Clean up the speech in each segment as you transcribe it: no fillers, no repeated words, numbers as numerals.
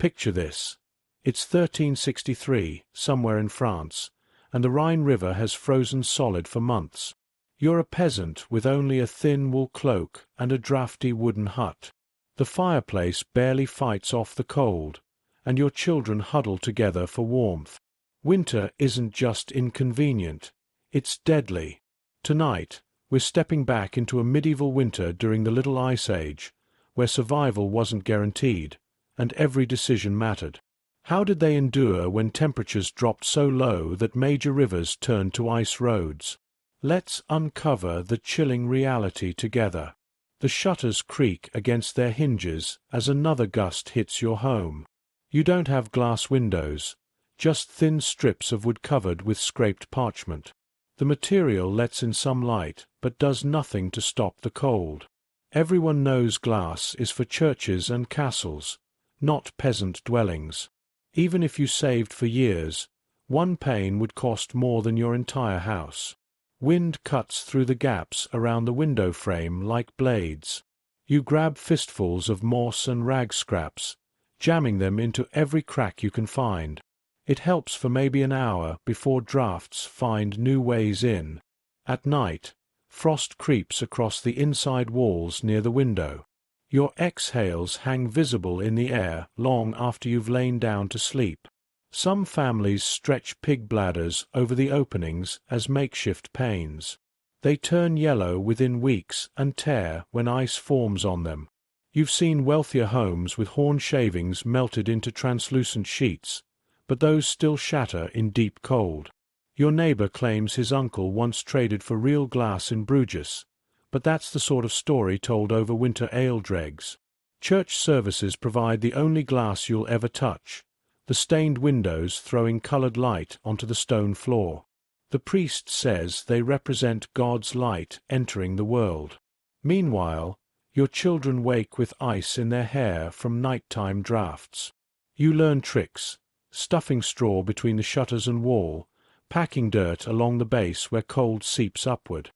Picture this. It's 1363, somewhere in France, and the Rhine River has frozen solid for months. You're a peasant with only a thin wool cloak and a drafty wooden hut. The fireplace barely fights off the cold, and your children huddle together for warmth. Winter isn't just inconvenient, it's deadly. Tonight, we're stepping back into a medieval winter during the Little Ice Age, where survival wasn't guaranteed, and every decision mattered. How did they endure when temperatures dropped so low that major rivers turned to ice roads? Let's uncover the chilling reality together. The shutters creak against their hinges as another gust hits your home. You don't have glass windows, just thin strips of wood covered with scraped parchment. The material lets in some light, but does nothing to stop the cold. Everyone knows glass is for churches and castles, not peasant dwellings. Even if you saved for years, one pane would cost more than your entire house. Wind cuts through the gaps around the window frame like blades. You grab fistfuls of moss and rag scraps, jamming them into every crack you can find. It helps for maybe an hour before drafts find new ways in. At night, frost creeps across the inside walls near the window. Your exhales hang visible in the air long after you've lain down to sleep. Some families stretch pig bladders over the openings as makeshift panes. They turn yellow within weeks and tear when ice forms on them. You've seen wealthier homes with horn shavings melted into translucent sheets, but those still shatter in deep cold. Your neighbor claims his uncle once traded for real glass in Bruges, but that's the sort of story told over winter ale dregs. Church services provide the only glass you'll ever touch, the stained windows throwing colored light onto the stone floor. The priest says they represent God's light entering the world. Meanwhile, your children wake with ice in their hair from nighttime drafts. You learn tricks, stuffing straw between the shutters and wall, packing dirt along the base where cold seeps upward.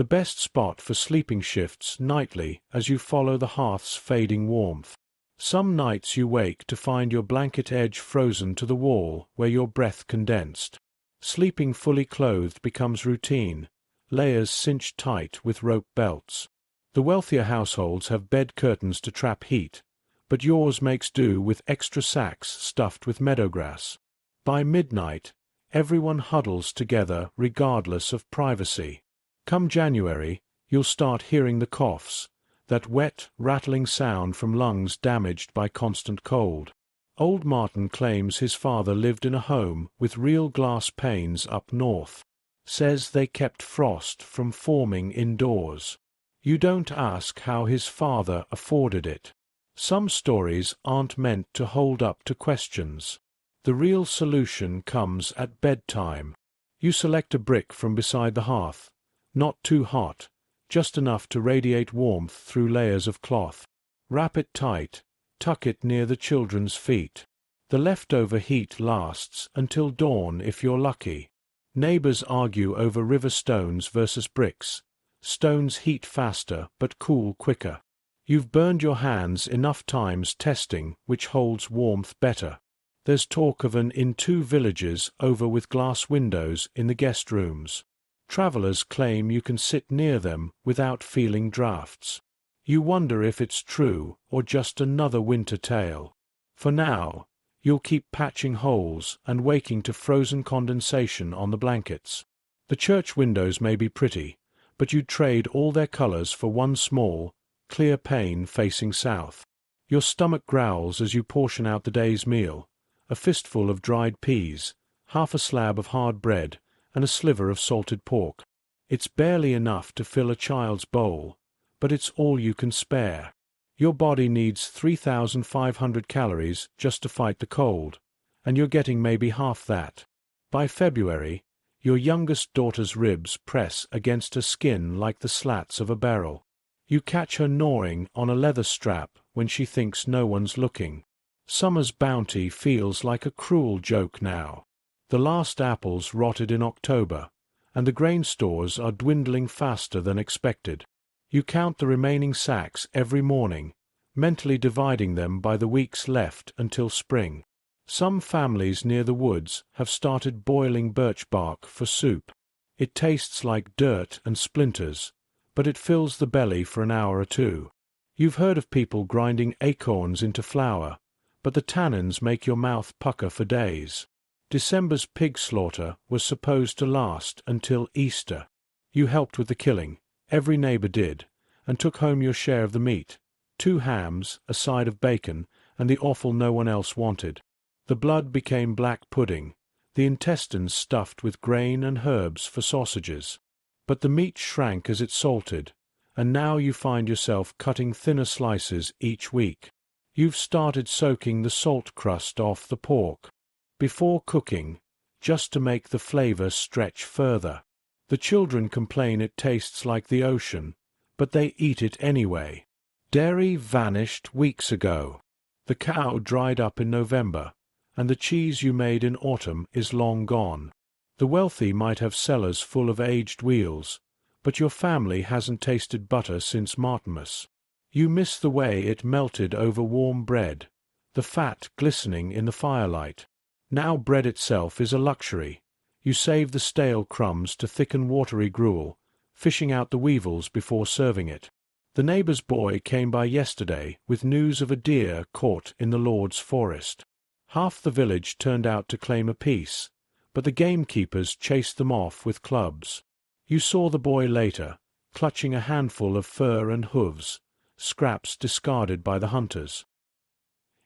The best spot for sleeping shifts nightly as you follow the hearth's fading warmth. Some nights you wake to find your blanket edge frozen to the wall where your breath condensed. Sleeping fully clothed becomes routine, layers cinched tight with rope belts. The wealthier households have bed curtains to trap heat, but yours makes do with extra sacks stuffed with meadowgrass. By midnight, everyone huddles together regardless of privacy. Come January, you'll start hearing the coughs, that wet, rattling sound from lungs damaged by constant cold. Old Martin claims his father lived in a home with real glass panes up north. Says they kept frost from forming indoors. You don't ask how his father afforded it. Some stories aren't meant to hold up to questions. The real solution comes at bedtime. You select a brick from beside the hearth, not too hot, just enough to radiate warmth through layers of cloth. Wrap it tight, tuck it near the children's feet. The leftover heat lasts until dawn if you're lucky. Neighbors argue over river stones versus bricks. Stones heat faster but cool quicker. You've burned your hands enough times testing which holds warmth better. There's talk of an in two villages over with glass windows in the guest rooms. Travelers claim you can sit near them without feeling drafts. You wonder if it's true or just another winter tale. For now, you'll keep patching holes and waking to frozen condensation on the blankets. The church windows may be pretty, but you'd trade all their colors for one small, clear pane facing south. Your stomach growls as you portion out the day's meal, a fistful of dried peas, half a slab of hard bread, and a sliver of salted pork. It's barely enough to fill a child's bowl, but it's all you can spare. Your body needs 3,500 calories just to fight the cold, and you're getting maybe half that. By February, your youngest daughter's ribs press against her skin like the slats of a barrel. You catch her gnawing on a leather strap when she thinks no one's looking. Summer's bounty feels like a cruel joke now. The last apples rotted in October, and the grain stores are dwindling faster than expected. You count the remaining sacks every morning, mentally dividing them by the weeks left until spring. Some families near the woods have started boiling birch bark for soup. It tastes like dirt and splinters, but it fills the belly for an hour or two. You've heard of people grinding acorns into flour, but the tannins make your mouth pucker for days. December's pig slaughter was supposed to last until Easter. You helped with the killing, every neighbor did, and took home your share of the meat, 2 hams, a side of bacon, and the offal no one else wanted. The blood became black pudding, the intestines stuffed with grain and herbs for sausages. But the meat shrank as it salted, and now you find yourself cutting thinner slices each week. You've started soaking the salt crust off the pork before cooking, just to make the flavor stretch further. The children complain it tastes like the ocean, but they eat it anyway. Dairy vanished weeks ago. The cow dried up in November, and the cheese you made in autumn is long gone. The wealthy might have cellars full of aged wheels, but your family hasn't tasted butter since Martinmas. You miss the way it melted over warm bread, the fat glistening in the firelight. Now bread itself is a luxury. You save the stale crumbs to thicken watery gruel, fishing out the weevils before serving it. The neighbor's boy came by yesterday with news of a deer caught in the Lord's forest. Half the village turned out to claim a piece, but the gamekeepers chased them off with clubs. You saw the boy later, clutching a handful of fur and hooves, scraps discarded by the hunters.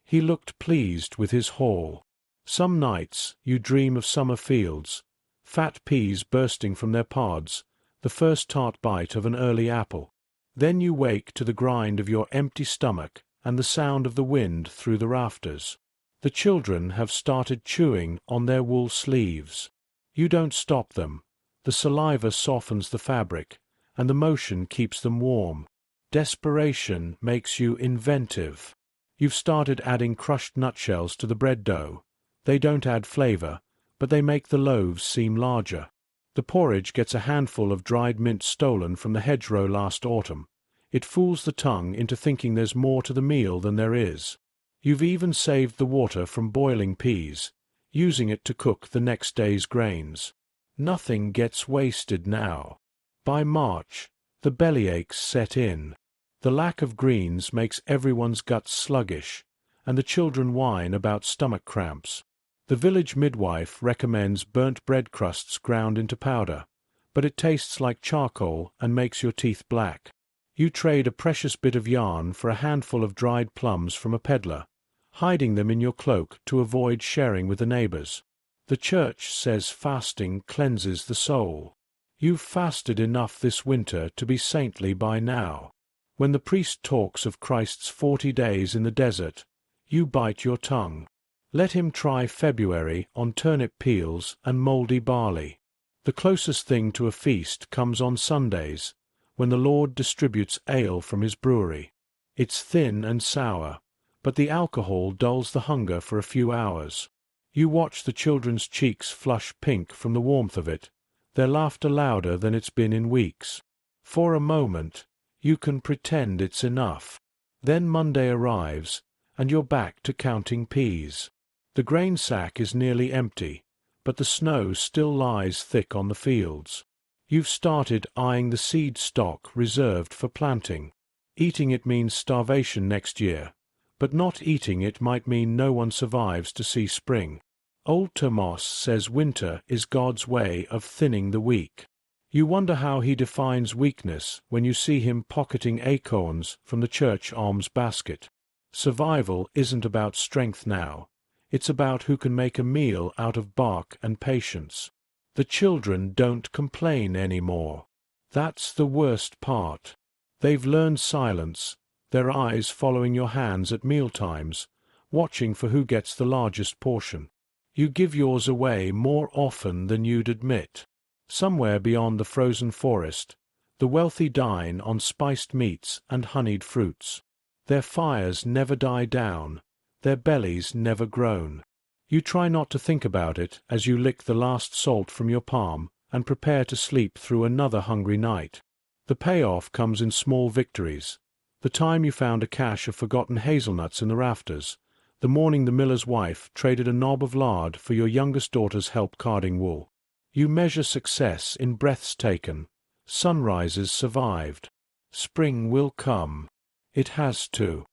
He looked pleased with his haul. Some nights you dream of summer fields, fat peas bursting from their pods, the first tart bite of an early apple. Then you wake to the grind of your empty stomach and the sound of the wind through the rafters. The children have started chewing on their wool sleeves. You don't stop them. The saliva softens the fabric, and the motion keeps them warm. Desperation makes you inventive. You've started adding crushed nutshells to the bread dough. They don't add flavor, but they make the loaves seem larger. The porridge gets a handful of dried mint stolen from the hedgerow last autumn. It fools the tongue into thinking there's more to the meal than there is. You've even saved the water from boiling peas, using it to cook the next day's grains. Nothing gets wasted now. By March, the bellyaches set in. The lack of greens makes everyone's guts sluggish, and the children whine about stomach cramps. The village midwife recommends burnt bread crusts ground into powder, but it tastes like charcoal and makes your teeth black. You trade a precious bit of yarn for a handful of dried plums from a peddler, hiding them in your cloak to avoid sharing with the neighbors. The church says fasting cleanses the soul. You've fasted enough this winter to be saintly by now. When the priest talks of Christ's 40 days in the desert, you bite your tongue. Let him try February on turnip peels and mouldy barley. The closest thing to a feast comes on Sundays, when the Lord distributes ale from his brewery. It's thin and sour, but the alcohol dulls the hunger for a few hours. You watch the children's cheeks flush pink from the warmth of it, their laughter louder than it's been in weeks. For a moment, you can pretend it's enough. Then Monday arrives, and you're back to counting peas. The grain sack is nearly empty, but the snow still lies thick on the fields. You've started eyeing the seed stock reserved for planting. Eating it means starvation next year, but not eating it might mean no one survives to see spring. Old Tomas says winter is God's way of thinning the weak. You wonder how he defines weakness when you see him pocketing acorns from the church alms basket. Survival isn't about strength now. It's about who can make a meal out of bark and patience. The children don't complain anymore. That's the worst part. They've learned silence, their eyes following your hands at mealtimes, watching for who gets the largest portion. You give yours away more often than you'd admit. Somewhere beyond the frozen forest, the wealthy dine on spiced meats and honeyed fruits. Their fires never die down, their bellies never groan. You try not to think about it as you lick the last salt from your palm and prepare to sleep through another hungry night. The payoff comes in small victories. The time you found a cache of forgotten hazelnuts in the rafters. The morning the miller's wife traded a knob of lard for your youngest daughter's help carding wool. You measure success in breaths taken. Sunrises survived. Spring will come. It has to.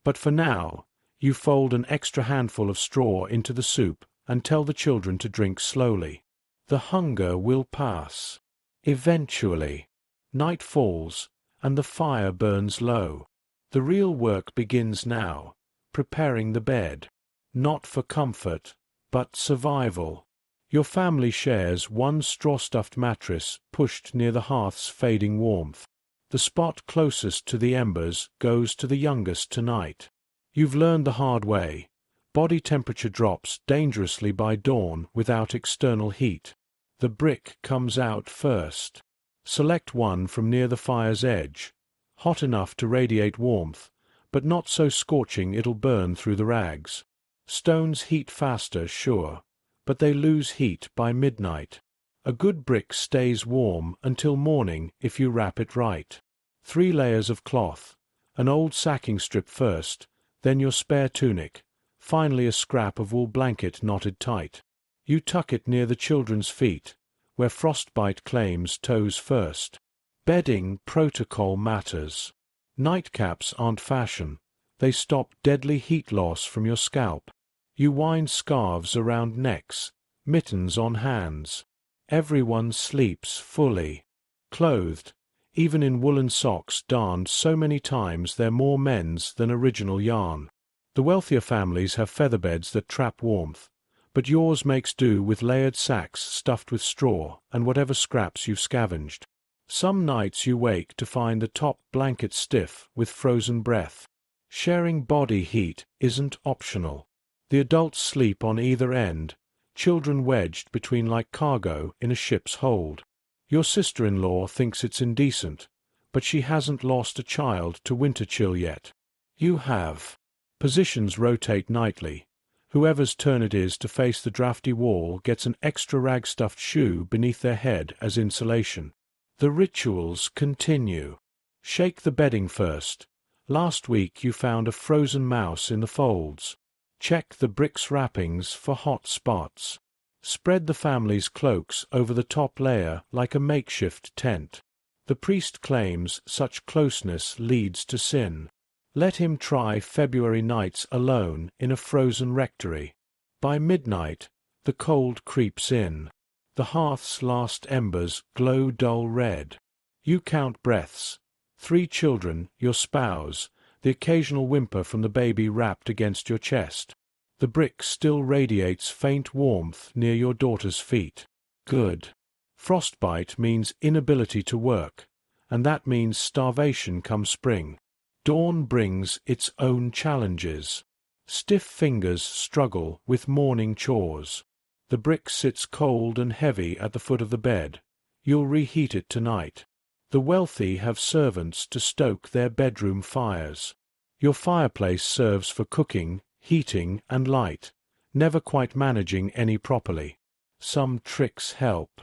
But for now, you fold an extra handful of straw into the soup and tell the children to drink slowly. The hunger will pass. Eventually. Night falls, and the fire burns low. The real work begins now, preparing the bed. Not for comfort, but survival. Your family shares one straw-stuffed mattress pushed near the hearth's fading warmth. The spot closest to the embers goes to the youngest tonight. You've learned the hard way. Body temperature drops dangerously by dawn without external heat. The brick comes out first. Select one from near the fire's edge, hot enough to radiate warmth, but not so scorching it'll burn through the rags. Stones heat faster, sure, but they lose heat by midnight. A good brick stays warm until morning if you wrap it right. 3 layers of cloth, an old sacking strip first, then your spare tunic, finally a scrap of wool blanket knotted tight. You tuck it near the children's feet, where frostbite claims toes first. Bedding protocol matters. Nightcaps aren't fashion. They stop deadly heat loss from your scalp. You wind scarves around necks, mittens on hands. Everyone sleeps fully. Clothed, even in woolen socks darned so many times they're more men's than original yarn. The wealthier families have featherbeds that trap warmth, but yours makes do with layered sacks stuffed with straw and whatever scraps you've scavenged. Some nights you wake to find the top blanket stiff with frozen breath. Sharing body heat isn't optional. The adults sleep on either end, children wedged between like cargo in a ship's hold. Your sister-in-law thinks it's indecent, but she hasn't lost a child to winter chill yet. You have. Positions rotate nightly. Whoever's turn it is to face the drafty wall gets an extra rag-stuffed shoe beneath their head as insulation. The rituals continue. Shake the bedding first. Last week you found a frozen mouse in the folds. Check the brick's wrappings for hot spots. Spread the family's cloaks over the top layer like a makeshift tent. The priest claims such closeness leads to sin. Let him try February nights alone in a frozen rectory. By midnight, the cold creeps in. The hearth's last embers glow dull red. You count breaths. 3 children, your spouse, the occasional whimper from the baby wrapped against your chest. The brick still radiates faint warmth near your daughter's feet. Good. Frostbite means inability to work, and that means starvation come spring. Dawn brings its own challenges. Stiff fingers struggle with morning chores. The brick sits cold and heavy at the foot of the bed. You'll reheat it tonight. The wealthy have servants to stoke their bedroom fires. Your fireplace serves for cooking, heating, and light, never quite managing any properly. Some tricks help.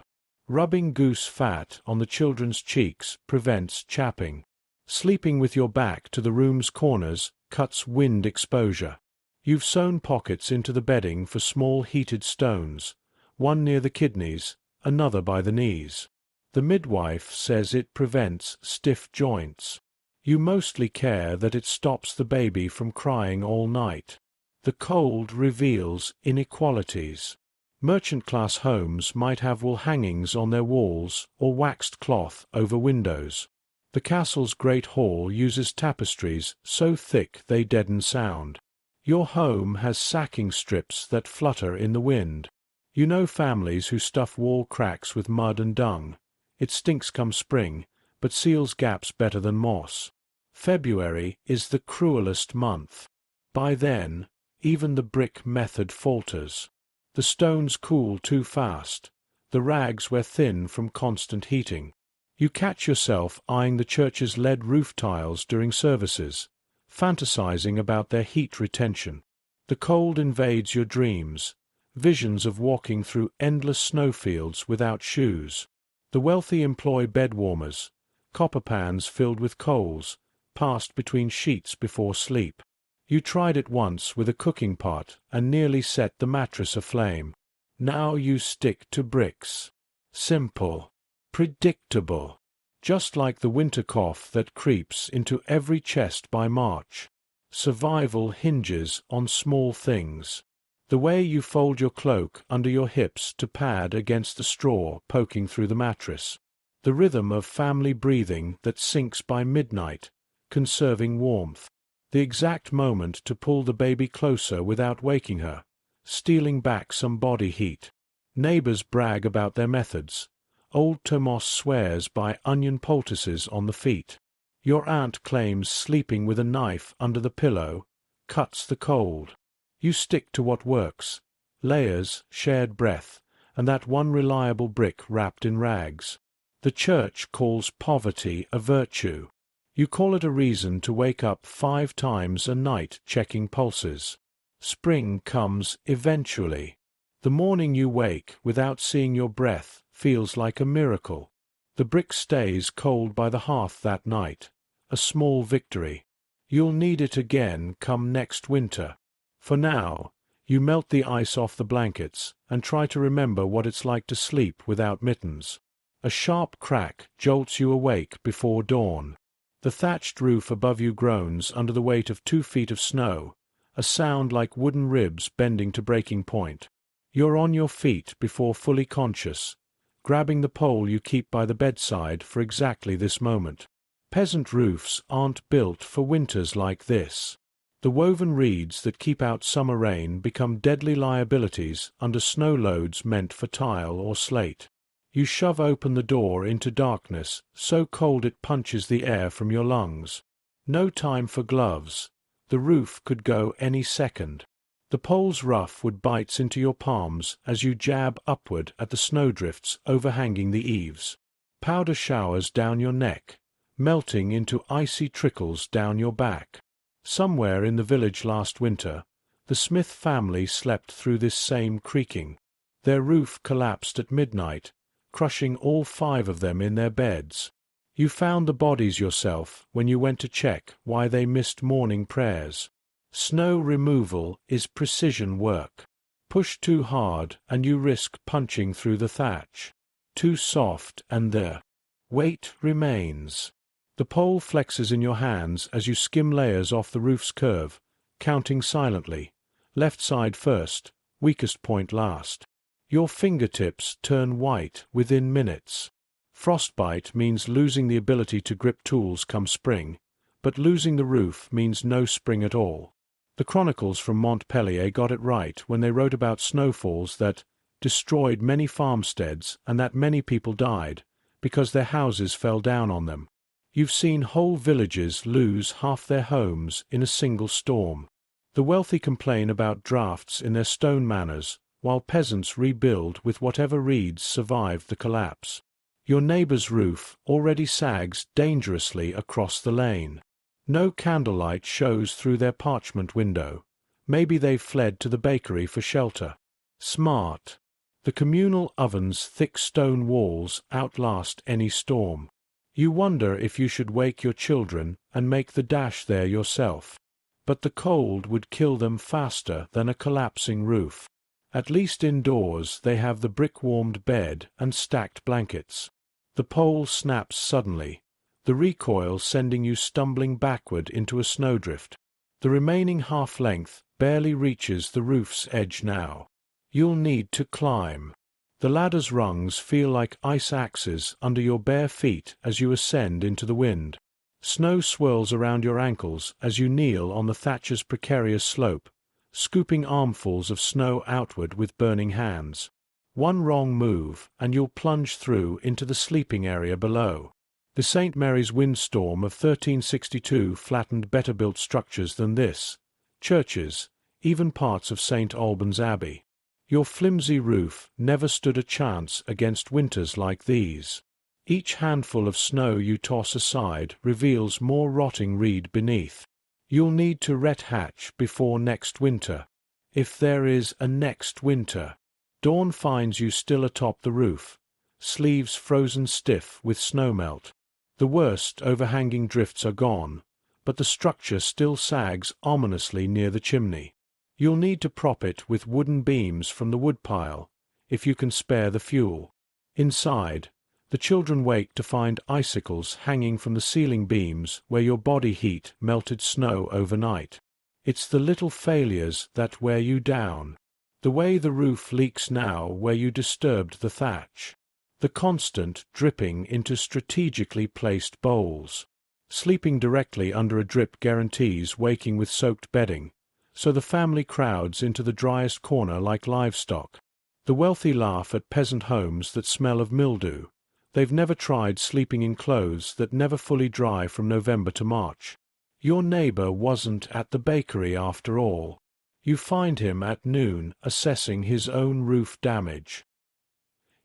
Rubbing goose fat on the children's cheeks prevents chapping. Sleeping with your back to the room's corners cuts wind exposure. You've sewn pockets into the bedding for small heated stones, one near the kidneys, another by the knees. The midwife says it prevents stiff joints. You mostly care that it stops the baby from crying all night. The cold reveals inequalities. Merchant-class homes might have wool hangings on their walls or waxed cloth over windows. The castle's great hall uses tapestries so thick they deaden sound. Your home has sacking strips that flutter in the wind. You know families who stuff wall cracks with mud and dung. It stinks come spring, but seals gaps better than moss. February is the cruelest month. By then, even the brick method falters. The stones cool too fast. The rags wear thin from constant heating. You catch yourself eyeing the church's lead roof tiles during services, fantasizing about their heat retention. The cold invades your dreams, visions of walking through endless snowfields without shoes. The wealthy employ bed warmers, copper pans filled with coals, passed between sheets before sleep. You tried it once with a cooking pot and nearly set the mattress aflame. Now you stick to bricks. Simple. Predictable. Just like the winter cough that creeps into every chest by March. Survival hinges on small things. The way you fold your cloak under your hips to pad against the straw poking through the mattress. The rhythm of family breathing that sinks by midnight, conserving warmth. The exact moment to pull the baby closer without waking her, stealing back some body heat. Neighbors brag about their methods. Old Tomas swears by onion poultices on the feet. Your aunt claims sleeping with a knife under the pillow cuts the cold. You stick to what works. Layers, shared breath, and that one reliable brick wrapped in rags. The church calls poverty a virtue. You call it a reason to wake up 5 times a night checking pulses. Spring comes eventually. The morning you wake without seeing your breath feels like a miracle. The brick stays cold by the hearth that night. A small victory. You'll need it again come next winter. For now, you melt the ice off the blankets and try to remember what it's like to sleep without mittens. A sharp crack jolts you awake before dawn. The thatched roof above you groans under the weight of 2 feet of snow, a sound like wooden ribs bending to breaking point. You're on your feet before fully conscious, grabbing the pole you keep by the bedside for exactly this moment. Peasant roofs aren't built for winters like this. The woven reeds that keep out summer rain become deadly liabilities under snow loads meant for tile or slate. You shove open the door into darkness, so cold it punches the air from your lungs. No time for gloves. The roof could go any second. The pole's rough wood bites into your palms as you jab upward at the snowdrifts overhanging the eaves. Powder showers down your neck, melting into icy trickles down your back. Somewhere in the village last winter, the Smith family slept through this same creaking. Their roof collapsed at midnight, crushing all 5 of them in their beds. You found the bodies yourself when you went to check why they missed morning prayers. Snow removal is precision work. Push too hard and you risk punching through the thatch. Too soft and the weight remains. The pole flexes in your hands as you skim layers off the roof's curve, counting silently. Left side first, weakest point last. Your fingertips turn white within minutes. Frostbite means losing the ability to grip tools come spring, but losing the roof means no spring at all. The chronicles from Montpellier got it right when they wrote about snowfalls that destroyed many farmsteads and that many people died because their houses fell down on them. You've seen whole villages lose half their homes in a single storm. The wealthy complain about drafts in their stone manors, while peasants rebuild with whatever reeds survived the collapse. Your neighbor's roof already sags dangerously across the lane. No candlelight shows through their parchment window. Maybe they've fled to the bakery for shelter. Smart. The communal oven's thick stone walls outlast any storm. You wonder if you should wake your children and make the dash there yourself. But the cold would kill them faster than a collapsing roof. At least indoors they have the brick-warmed bed and stacked blankets. The pole snaps suddenly, the recoil sending you stumbling backward into a snowdrift. The remaining half-length barely reaches the roof's edge now. You'll need to climb. The ladder's rungs feel like ice axes under your bare feet as you ascend into the wind. Snow swirls around your ankles as you kneel on the thatcher's precarious slope, scooping armfuls of snow outward with burning hands. One wrong move, and you'll plunge through into the sleeping area below. The St. Mary's windstorm of 1362 flattened better-built structures than this, churches, even parts of St. Albans Abbey. Your flimsy roof never stood a chance against winters like these. Each handful of snow you toss aside reveals more rotting reed beneath. You'll need to ret-hatch before next winter. If there is a next winter. Dawn finds you still atop the roof, sleeves frozen stiff with snowmelt. The worst overhanging drifts are gone, but the structure still sags ominously near the chimney. You'll need to prop it with wooden beams from the woodpile, if you can spare the fuel. Inside, the children wake to find icicles hanging from the ceiling beams where your body heat melted snow overnight. It's the little failures that wear you down. The way the roof leaks now where you disturbed the thatch. The constant dripping into strategically placed bowls. Sleeping directly under a drip guarantees waking with soaked bedding, so the family crowds into the driest corner like livestock. The wealthy laugh at peasant homes that smell of mildew. They've never tried sleeping in clothes that never fully dry from November to March. Your neighbor wasn't at the bakery after all. You find him at noon assessing his own roof damage.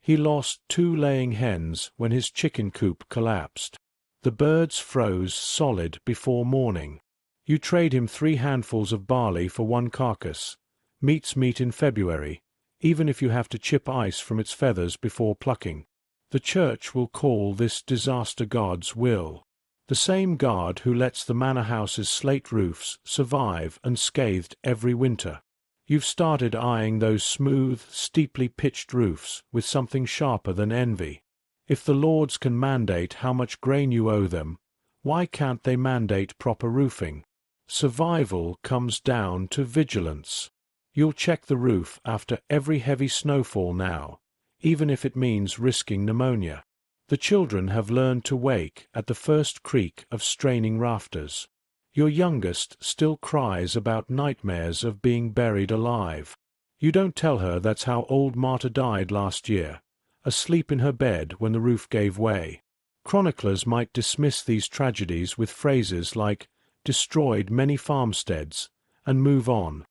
He lost 2 laying hens when his chicken coop collapsed. The birds froze solid before morning. You trade him 3 handfuls of barley for 1 carcass. Meat's meat in February, even if you have to chip ice from its feathers before plucking. The church will call this disaster God's will. The same God who lets the manor house's slate roofs survive unscathed every winter. You've started eyeing those smooth, steeply pitched roofs with something sharper than envy. If the lords can mandate how much grain you owe them, why can't they mandate proper roofing? Survival comes down to vigilance. You'll check the roof after every heavy snowfall now, even if it means risking pneumonia. The children have learned to wake at the first creak of straining rafters. Your youngest still cries about nightmares of being buried alive. You don't tell her that's how old Marta died last year, asleep in her bed when the roof gave way. Chroniclers might dismiss these tragedies with phrases like, destroyed many farmsteads, and move on.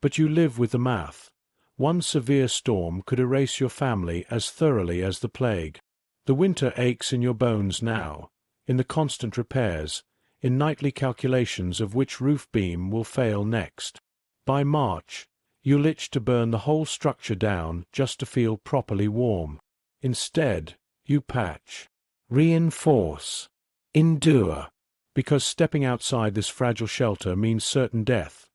But you live with the math. 1 severe storm could erase your family as thoroughly as the plague. The winter aches in your bones now, in the constant repairs, in nightly calculations of which roof beam will fail next. By March, you'll itch to burn the whole structure down just to feel properly warm. Instead, you patch, reinforce, endure, because stepping outside this fragile shelter means certain death,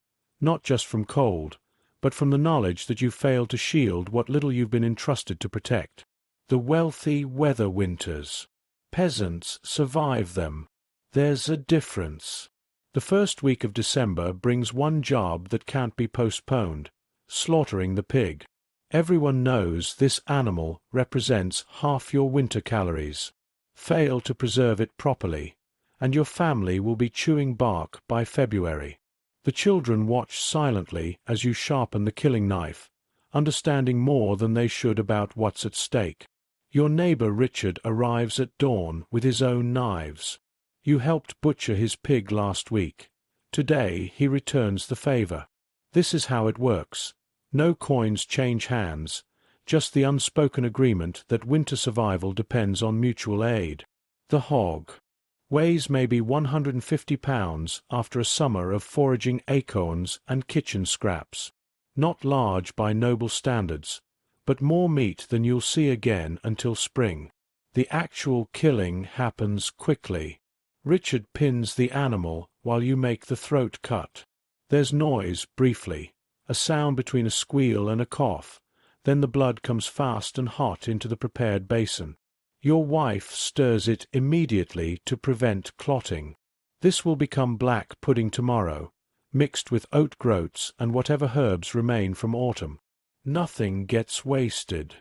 not just from cold, but from the knowledge that you've failed to shield what little you've been entrusted to protect. The wealthy weather winters. Peasants survive them. There's a difference. The first week of December brings 1 job that can't be postponed, slaughtering the pig. Everyone knows this animal represents half your winter calories. Fail to preserve it properly, and your family will be chewing bark by February. The children watch silently as you sharpen the killing knife, understanding more than they should about what's at stake. Your neighbor Richard arrives at dawn with his own knives. You helped butcher his pig last week. Today he returns the favor. This is how it works. No coins change hands, just the unspoken agreement that winter survival depends on mutual aid. The hog weighs maybe 150 pounds after a summer of foraging acorns and kitchen scraps. Not large by noble standards, but more meat than you'll see again until spring. The actual killing happens quickly. Richard pins the animal while you make the throat cut. There's noise briefly, a sound between a squeal and a cough, then the blood comes fast and hot into the prepared basin. Your wife stirs it immediately to prevent clotting. This will become black pudding tomorrow, mixed with oat groats and whatever herbs remain from autumn. Nothing gets wasted.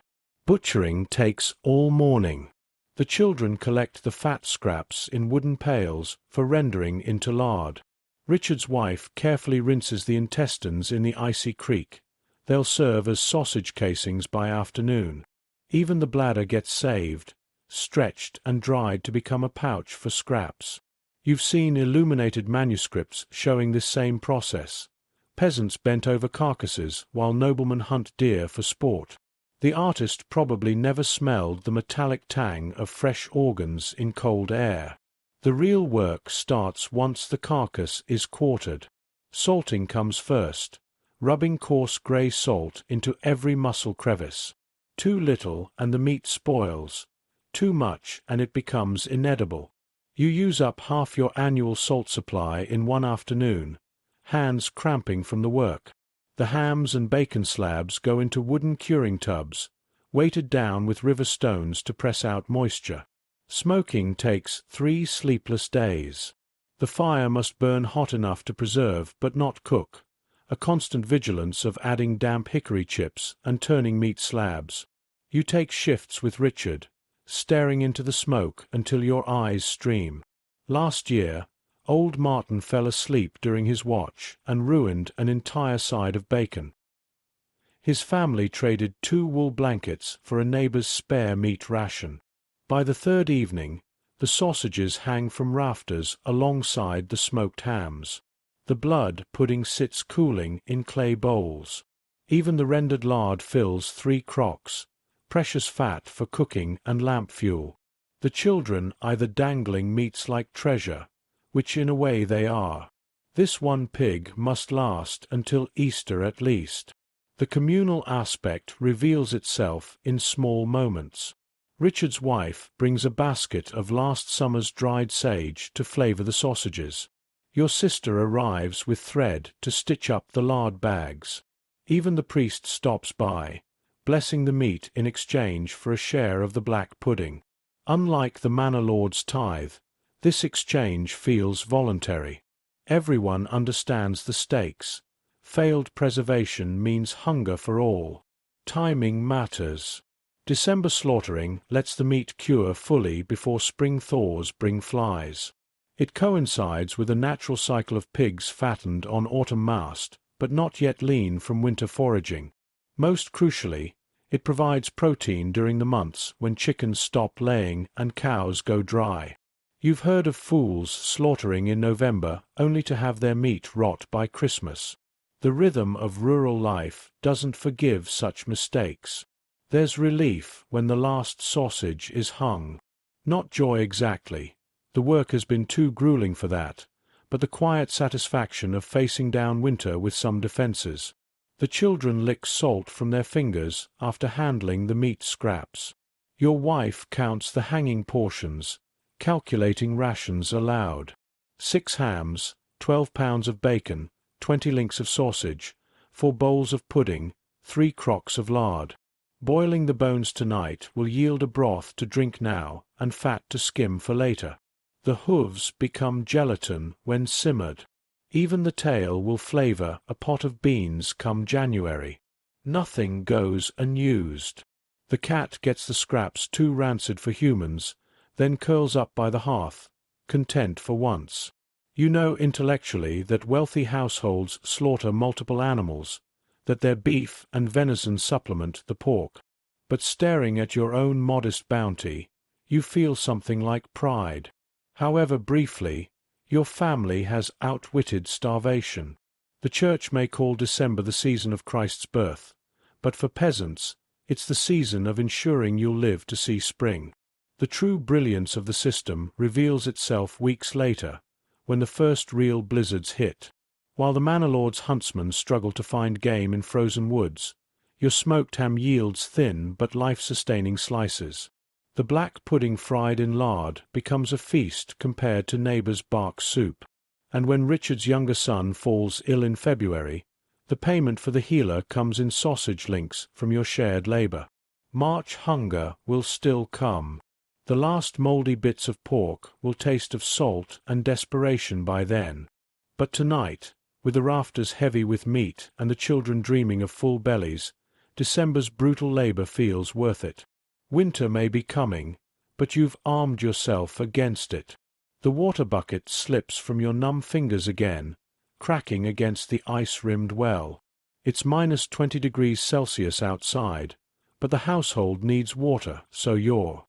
Butchering takes all morning. The children collect the fat scraps in wooden pails for rendering into lard. Richard's wife carefully rinses the intestines in the icy creek. They'll serve as sausage casings by afternoon. Even the bladder gets saved, stretched and dried to become a pouch for scraps. You've seen illuminated manuscripts showing this same process. Peasants bent over carcasses while noblemen hunt deer for sport. The artist probably never smelled the metallic tang of fresh organs in cold air. The real work starts once the carcass is quartered. Salting comes first, rubbing coarse grey salt into every muscle crevice. Too little and the meat spoils. Too much and it becomes inedible. You use up half your annual salt supply in one afternoon, hands cramping from the work. The hams and bacon slabs go into wooden curing tubs, weighted down with river stones to press out moisture. Smoking takes 3 sleepless days. The fire must burn hot enough to preserve but not cook, a constant vigilance of adding damp hickory chips and turning meat slabs. You take shifts with Richard, staring into the smoke until your eyes stream. Last year, old Martin fell asleep during his watch and ruined an entire side of bacon. His family traded 2 wool blankets for a neighbor's spare meat ration. By the 3rd evening, the sausages hang from rafters alongside the smoked hams. The blood pudding sits cooling in clay bowls. Even the rendered lard fills 3 crocks, precious fat for cooking and lamp fuel. The children either dangling meats like treasure, which in a way they are. This one pig must last until Easter at least. The communal aspect reveals itself in small moments. Richard's wife brings a basket of last summer's dried sage to flavor the sausages. Your sister arrives with thread to stitch up the lard bags. Even the priest stops by, blessing the meat in exchange for a share of the black pudding. Unlike the manor lord's tithe, this exchange feels voluntary. Everyone understands the stakes. Failed preservation means hunger for all. Timing matters. December slaughtering lets the meat cure fully before spring thaws bring flies. It coincides with a natural cycle of pigs fattened on autumn mast, but not yet lean from winter foraging. Most crucially, it provides protein during the months when chickens stop laying and cows go dry. You've heard of fools slaughtering in November only to have their meat rot by Christmas. The rhythm of rural life doesn't forgive such mistakes. There's relief when the last sausage is hung. Not joy exactly. The work has been too grueling for that, but the quiet satisfaction of facing down winter with some defenses. The children lick salt from their fingers after handling the meat scraps. Your wife counts the hanging portions, calculating rations aloud. 6 hams, 12 pounds of bacon, 20 links of sausage, 4 bowls of pudding, 3 crocks of lard. Boiling the bones tonight will yield a broth to drink now and fat to skim for later. The hooves become gelatin when simmered. Even the tail will flavor a pot of beans come January. Nothing goes unused. The cat gets the scraps too rancid for humans, then curls up by the hearth, content for once. You know intellectually that wealthy households slaughter multiple animals, that their beef and venison supplement the pork. But staring at your own modest bounty, you feel something like pride. However briefly, your family has outwitted starvation. The church may call December the season of Christ's birth, but for peasants, it's the season of ensuring you'll live to see spring. The true brilliance of the system reveals itself weeks later, when the first real blizzards hit. While the manor lord's huntsmen struggle to find game in frozen woods, your smoked ham yields thin but life-sustaining slices. The black pudding fried in lard becomes a feast compared to neighbor's bark soup. And when Richard's younger son falls ill in February, the payment for the healer comes in sausage links from your shared labor. March hunger will still come. The last mouldy bits of pork will taste of salt and desperation by then. But tonight, with the rafters heavy with meat and the children dreaming of full bellies, December's brutal labor feels worth it. Winter may be coming, but you've armed yourself against it. The water bucket slips from your numb fingers again, cracking against the ice-rimmed well. It's -20 degrees Celsius outside, but the household needs water, so you're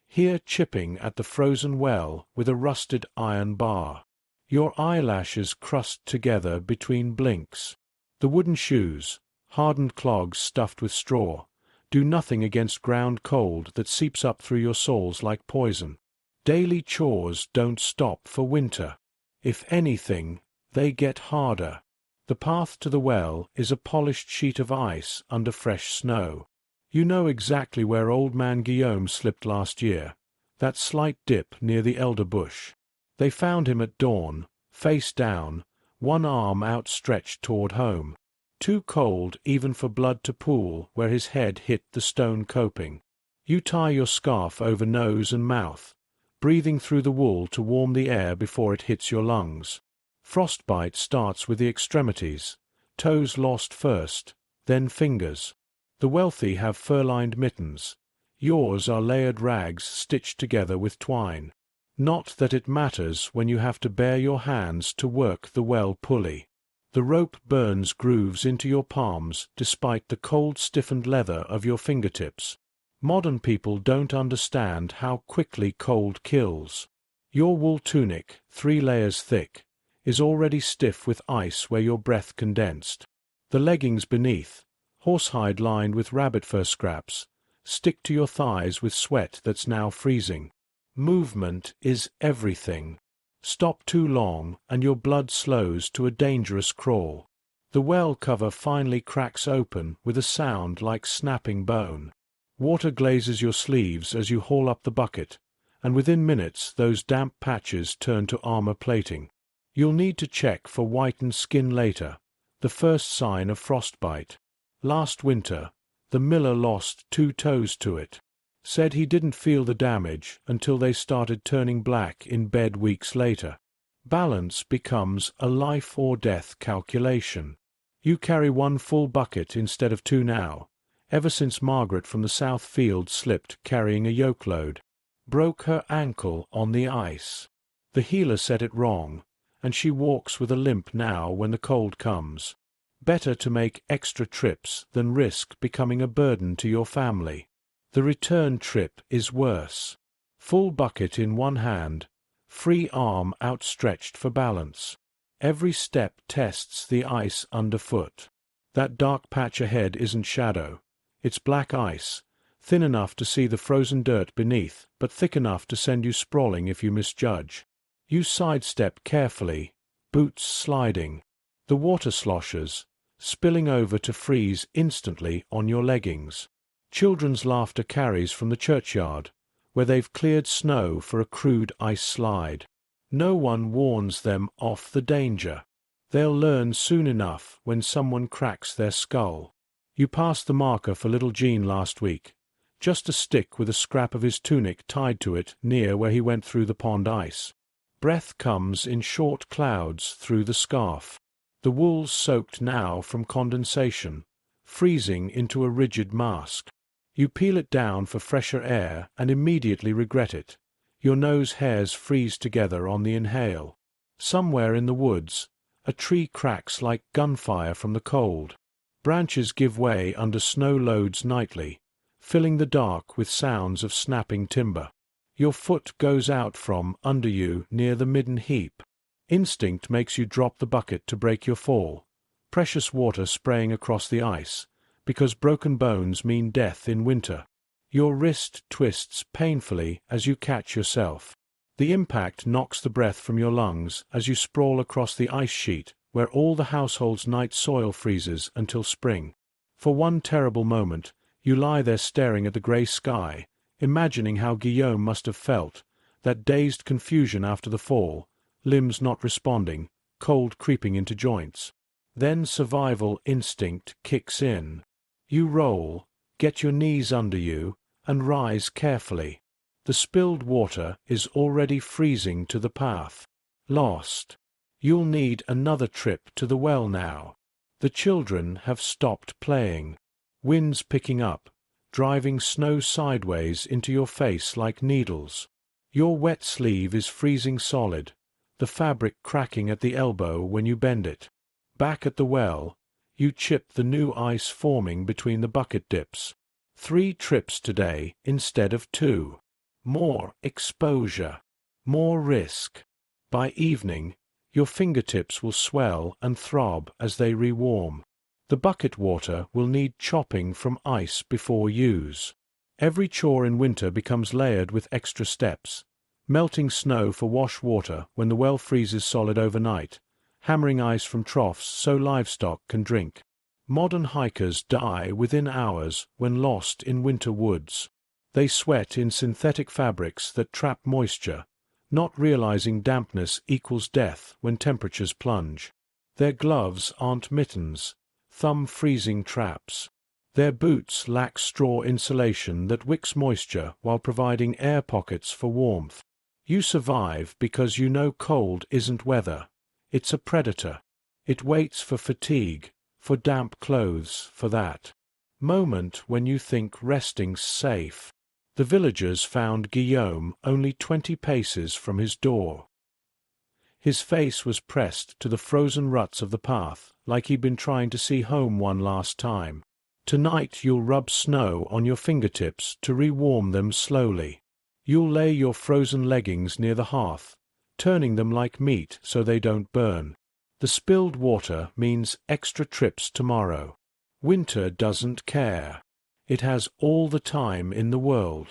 here chipping at the frozen well with a rusted iron bar. Your eyelashes crust together between blinks. The wooden shoes, hardened clogs stuffed with straw, do nothing against ground cold that seeps up through your soles like poison. Daily chores don't stop for winter. If anything, they get harder. The path to the well is a polished sheet of ice under fresh snow. You know exactly where old man Guillaume slipped last year, that slight dip near the elder bush. They found him at dawn, face down, one arm outstretched toward home. Too cold even for blood to pool where his head hit the stone coping. You tie your scarf over nose and mouth, breathing through the wool to warm the air before it hits your lungs. Frostbite starts with the extremities, toes lost first, then fingers. The wealthy have fur-lined mittens. Yours are layered rags stitched together with twine. Not that it matters when you have to bare your hands to work the well pulley. The rope burns grooves into your palms despite the cold stiffened leather of your fingertips. Modern people don't understand how quickly cold kills. Your wool tunic, 3 layers thick, is already stiff with ice where your breath condensed. The leggings beneath, horsehide lined with rabbit fur scraps, stick to your thighs with sweat that's now freezing. Movement is everything. Stop too long and your blood slows to a dangerous crawl. The well cover finally cracks open with a sound like snapping bone. Water glazes your sleeves as you haul up the bucket, and within minutes those damp patches turn to armor plating. You'll need to check for whitened skin later, the first sign of frostbite. Last winter, the miller lost 2 toes to it. Said he didn't feel the damage until they started turning black in bed weeks later. Balance becomes a life-or-death calculation. You carry 1 full bucket instead of 2 now, ever since Margaret from the South Field slipped carrying a yoke load. Broke her ankle on the ice. The healer said it wrong, and she walks with a limp now when the cold comes. Better to make extra trips than risk becoming a burden to your family. The return trip is worse. Full bucket in one hand, free arm outstretched for balance. Every step tests the ice underfoot. That dark patch ahead isn't shadow. It's black ice, thin enough to see the frozen dirt beneath, but thick enough to send you sprawling if you misjudge. You sidestep carefully, boots sliding. The water sloshes, spilling over to freeze instantly on your leggings. Children's laughter carries from the churchyard, where they've cleared snow for a crude ice slide. No one warns them off the danger. They'll learn soon enough when someone cracks their skull. You passed the marker for little Jean last week, just a stick with a scrap of his tunic tied to it near where he went through the pond ice. Breath comes in short clouds through the scarf. The wool's soaked now from condensation, freezing into a rigid mask. You peel it down for fresher air and immediately regret it. Your nose hairs freeze together on the inhale. Somewhere in the woods, a tree cracks like gunfire from the cold. Branches give way under snow loads nightly, filling the dark with sounds of snapping timber. Your foot goes out from under you near the midden heap. Instinct makes you drop the bucket to break your fall, precious water spraying across the ice, because broken bones mean death in winter. Your wrist twists painfully as you catch yourself. The impact knocks the breath from your lungs as you sprawl across the ice sheet where all the household's night soil freezes until spring. For one terrible moment, you lie there staring at the grey sky, imagining how Guillaume must have felt, that dazed confusion after the fall, limbs not responding, cold creeping into joints. Then survival instinct kicks in. You roll, get your knees under you, and rise carefully. The spilled water is already freezing to the path. Lost. You'll need another trip to the well now. The children have stopped playing. Wind's picking up, driving snow sideways into your face like needles. Your wet sleeve is freezing solid, the fabric cracking at the elbow when you bend it. Back at the well, you chip the new ice forming between the bucket dips. 3 trips today instead of 2. More exposure. More risk. By evening, your fingertips will swell and throb as they rewarm. The bucket water will need chopping from ice before use. Every chore in winter becomes layered with extra steps. Melting snow for wash water when the well freezes solid overnight, hammering ice from troughs so livestock can drink. Modern hikers die within hours when lost in winter woods. They sweat in synthetic fabrics that trap moisture, not realizing dampness equals death when temperatures plunge. Their gloves aren't mittens, thumb-freezing traps. Their boots lack straw insulation that wicks moisture while providing air pockets for warmth. You survive because you know cold isn't weather. It's a predator. It waits for fatigue, for damp clothes, for that moment when you think resting's safe. The villagers found Guillaume only 20 paces from his door. His face was pressed to the frozen ruts of the path, like he'd been trying to see home one last time. Tonight you'll rub snow on your fingertips to re-warm them slowly. You'll lay your frozen leggings near the hearth, turning them like meat so they don't burn. The spilled water means extra trips tomorrow. Winter doesn't care. It has all the time in the world.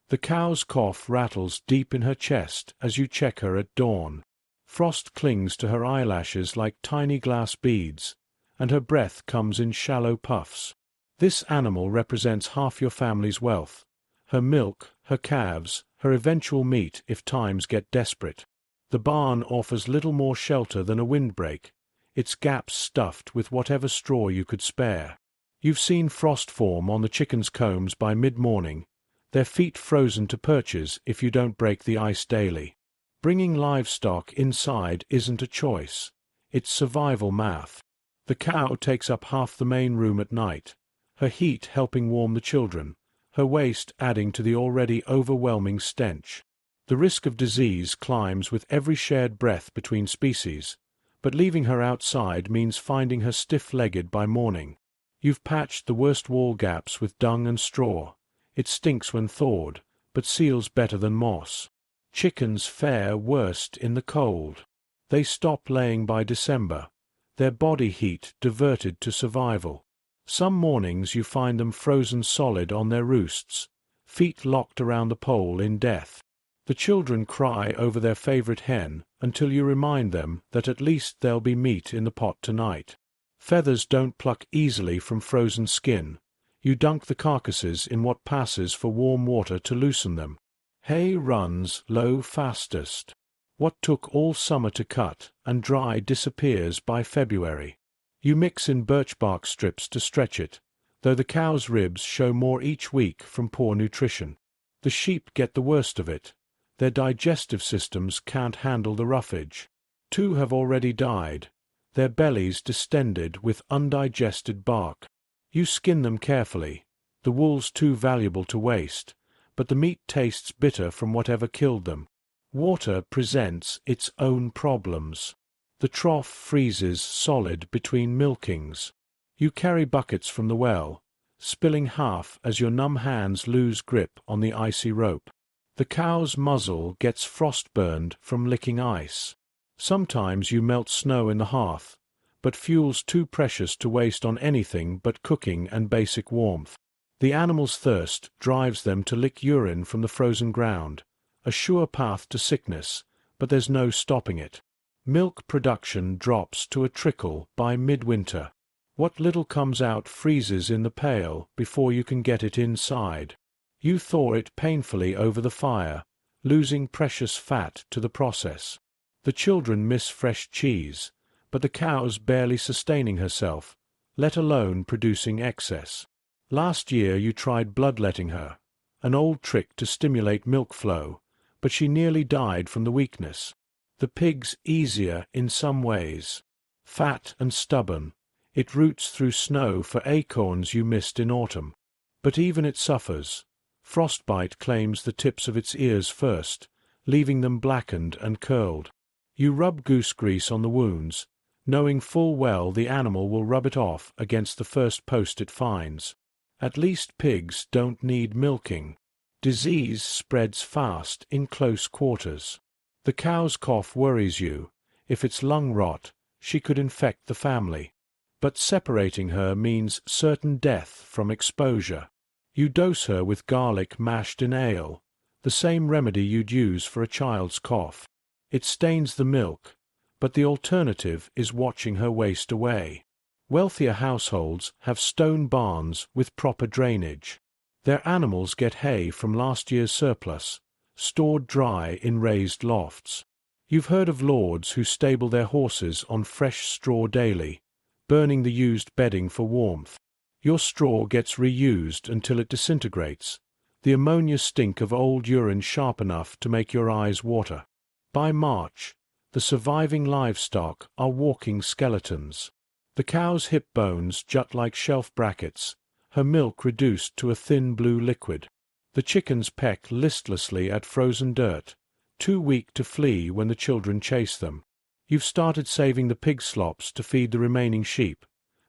The cow's cough rattles deep in her chest as you check her at dawn. Frost clings to her eyelashes like tiny glass beads, and her breath comes in shallow puffs. This animal represents half your family's wealth. Her milk, her calves, her eventual meat if times get desperate. The barn offers little more shelter than a windbreak, its gaps stuffed with whatever straw you could spare. You've seen frost form on the chickens' combs by mid-morning, their feet frozen to perches if you don't break the ice daily. Bringing livestock inside isn't a choice. It's survival math. The cow takes up half the main room at night, her heat helping warm the children, her waste adding to the already overwhelming stench. The risk of disease climbs with every shared breath between species, but leaving her outside means finding her stiff-legged by morning. You've patched the worst wall gaps with dung and straw. It stinks when thawed, but seals better than moss. Chickens fare worst in the cold. They stop laying by December, their body heat diverted to survival. Some mornings you find them frozen solid on their roosts, feet locked around the pole in death. The children cry over their favorite hen until you remind them that at least there'll be meat in the pot tonight. Feathers don't pluck easily from frozen skin. You dunk the carcasses in what passes for warm water to loosen them. Hay runs low fastest. What took all summer to cut and dry disappears by February. You mix in birch bark strips to stretch it, though the cow's ribs show more each week from poor nutrition. The sheep get the worst of it. Their digestive systems can't handle the roughage. 2 have already died, their bellies distended with undigested bark. You skin them carefully, the wool's too valuable to waste, but the meat tastes bitter from whatever killed them. Water presents its own problems. The trough freezes solid between milkings. You carry buckets from the well, spilling half as your numb hands lose grip on the icy rope. The cow's muzzle gets frostburned from licking ice. Sometimes you melt snow in the hearth, but fuel's too precious to waste on anything but cooking and basic warmth. The animal's thirst drives them to lick urine from the frozen ground, a sure path to sickness, but there's no stopping it. Milk production drops to a trickle by midwinter. What little comes out freezes in the pail before you can get it inside. You thaw it painfully over the fire, losing precious fat to the process. The children miss fresh cheese, but the cow's barely sustaining herself, let alone producing excess. Last year you tried bloodletting her, an old trick to stimulate milk flow, but she nearly died from the weakness. The pig's easier in some ways. Fat and stubborn, it roots through snow for acorns you missed in autumn. But even it suffers. Frostbite claims the tips of its ears first, leaving them blackened and curled. You rub goose grease on the wounds, knowing full well the animal will rub it off against the first post it finds. At least pigs don't need milking. Disease spreads fast in close quarters. The cow's cough worries you. If it's lung rot, she could infect the family. But separating her means certain death from exposure. You dose her with garlic mashed in ale, the same remedy you'd use for a child's cough. It stains the milk, but the alternative is watching her waste away. Wealthier households have stone barns with proper drainage. Their animals get hay from last year's surplus, stored dry in raised lofts. You've heard of lords who stable their horses on fresh straw daily, burning the used bedding for warmth. Your straw gets reused until it disintegrates, the ammonia stink of old urine sharp enough to make your eyes water. By March, the surviving livestock are walking skeletons. The cow's hip bones jut like shelf brackets, her milk reduced to a thin blue liquid. The chickens peck listlessly at frozen dirt, too weak to flee when the children chase them. You've started saving the pig slops to feed the remaining sheep.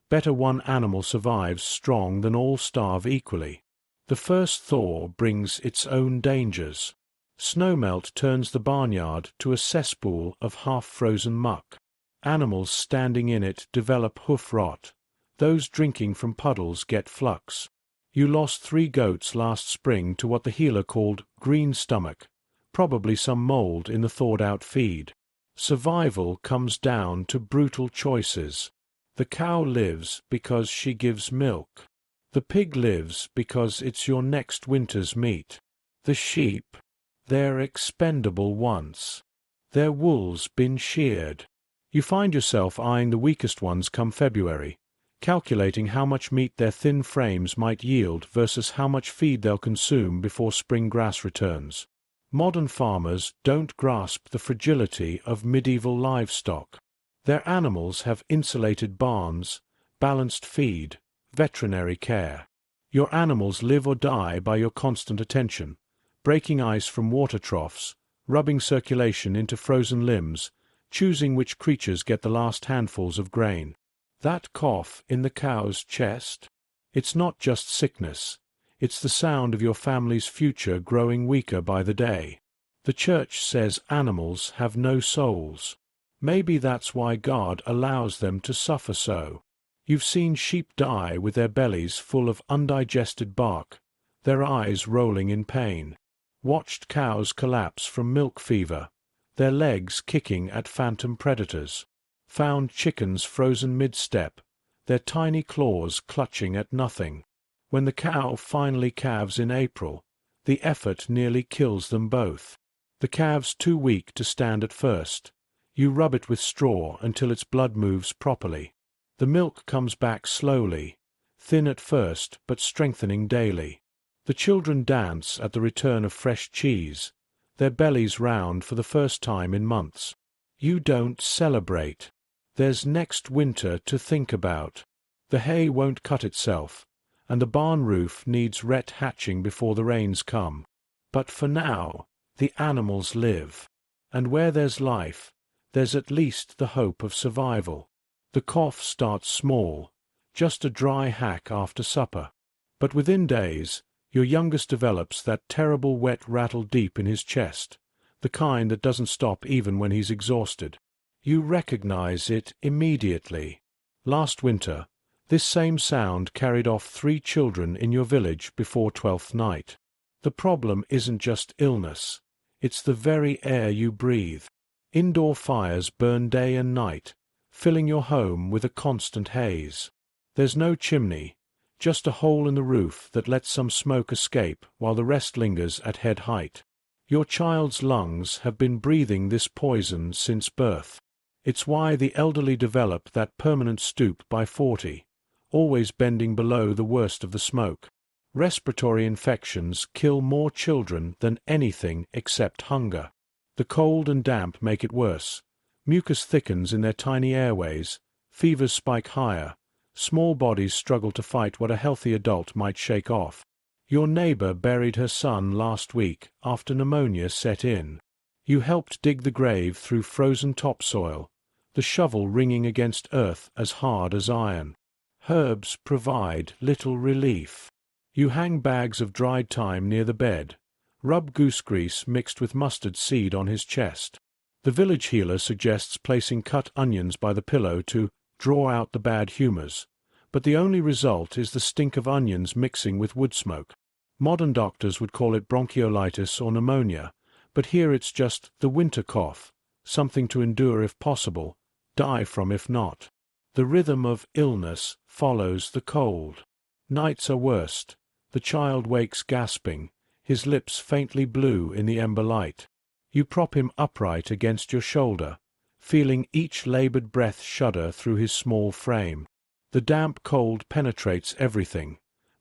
Better one animal survives strong than all starve equally. The first thaw brings its own dangers. Snowmelt turns the barnyard to a cesspool of half-frozen muck. Animals standing in it develop hoof rot. Those drinking from puddles get flux. You lost 3 goats last spring to what the healer called green stomach, probably some mold in the thawed-out feed. Survival comes down to brutal choices. The cow lives because she gives milk. The pig lives because it's your next winter's meat. The sheep, they're expendable once. Their wool's been sheared. You find yourself eyeing the weakest ones come February, calculating how much meat their thin frames might yield versus how much feed they'll consume before spring grass returns. Modern farmers don't grasp the fragility of medieval livestock. Their animals have insulated barns, balanced feed, veterinary care. Your animals live or die by your constant attention, breaking ice from water troughs, rubbing circulation into frozen limbs, choosing which creatures get the last handfuls of grain. That cough in the cow's chest? It's not just sickness. It's the sound of your family's future growing weaker by the day. The church says animals have no souls. Maybe that's why God allows them to suffer so. You've seen sheep die with their bellies full of undigested bark, their eyes rolling in pain. Watched cows collapse from milk fever, their legs kicking at phantom predators. Found chickens frozen mid-step, their tiny claws clutching at nothing. When the cow finally calves in April, the effort nearly kills them both. The calf's too weak to stand at first. You rub it with straw until its blood moves properly. The milk comes back slowly, thin at first but strengthening daily. The children dance at the return of fresh cheese, their bellies round for the first time in months. You don't celebrate. There's next winter to think about. The hay won't cut itself, and the barn roof needs ret hatching before the rains come. But for now, the animals live. And where there's life, there's at least the hope of survival. The cough starts small, just a dry hack after supper. But within days, your youngest develops that terrible wet rattle deep in his chest, the kind that doesn't stop even when he's exhausted. You recognize it immediately. Last winter, this same sound carried off 3 children in your village before 12th night. The problem isn't just illness, it's the very air you breathe. Indoor fires burn day and night, filling your home with a constant haze. There's no chimney, just a hole in the roof that lets some smoke escape while the rest lingers at head height. Your child's lungs have been breathing this poison since birth. It's why the elderly develop that permanent stoop by 40, always bending below the worst of the smoke. Respiratory infections kill more children than anything except hunger. The cold and damp make it worse. Mucus thickens in their tiny airways, fevers spike higher, small bodies struggle to fight what a healthy adult might shake off. Your neighbor buried her son last week after pneumonia set in. You helped dig the grave through frozen topsoil, the shovel ringing against earth as hard as iron. Herbs provide little relief. You hang bags of dried thyme near the bed, rub goose grease mixed with mustard seed on his chest. The village healer suggests placing cut onions by the pillow to draw out the bad humors, but the only result is the stink of onions mixing with wood smoke. Modern doctors would call it bronchiolitis or pneumonia, but here it's just the winter cough, something to endure if possible, die from if not. The rhythm of illness follows the cold. Nights are worst. The child wakes gasping, his lips faintly blue in the ember light. You prop him upright against your shoulder, feeling each labored breath shudder through his small frame. The damp cold penetrates everything.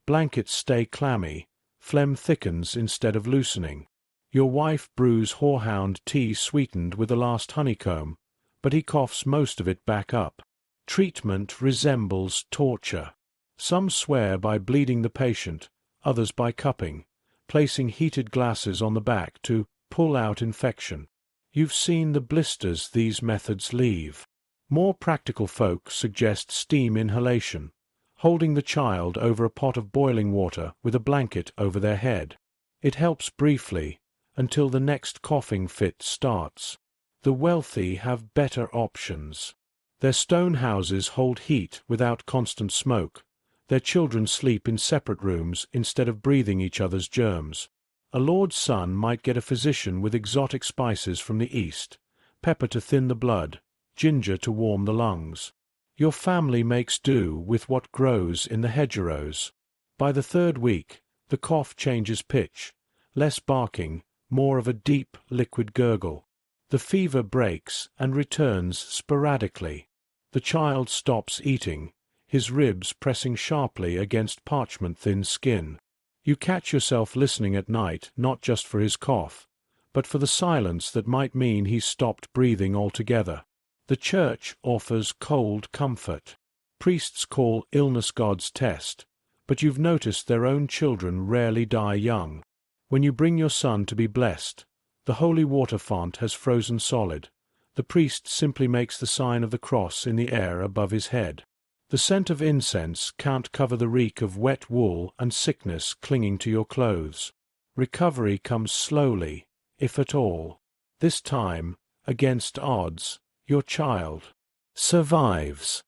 Blankets stay clammy, phlegm thickens instead of loosening. Your wife brews horehound tea sweetened with the last honeycomb, but he coughs most of it back up. Treatment resembles torture. Some swear by bleeding the patient, others by cupping, placing heated glasses on the back to pull out infection. You've seen the blisters these methods leave. More practical folk suggest steam inhalation, holding the child over a pot of boiling water with a blanket over their head. It helps briefly, until the next coughing fit starts. The wealthy have better options. Their stone houses hold heat without constant smoke. Their children sleep in separate rooms instead of breathing each other's germs. A lord's son might get a physician with exotic spices from the east, pepper to thin the blood, ginger to warm the lungs. Your family makes do with what grows in the hedgerows. By the third week, the cough changes pitch, less barking, more of a deep, liquid gurgle. The fever breaks and returns sporadically. The child stops eating, his ribs pressing sharply against parchment-thin skin. You catch yourself listening at night not just for his cough, but for the silence that might mean he's stopped breathing altogether. The church offers cold comfort. Priests call illness God's test, but you've noticed their own children rarely die young. When you bring your son to be blessed, the holy water font has frozen solid. The priest simply makes the sign of the cross in the air above his head. The scent of incense can't cover the reek of wet wool and sickness clinging to your clothes. Recovery comes slowly, if at all. This time, against odds, your child survives.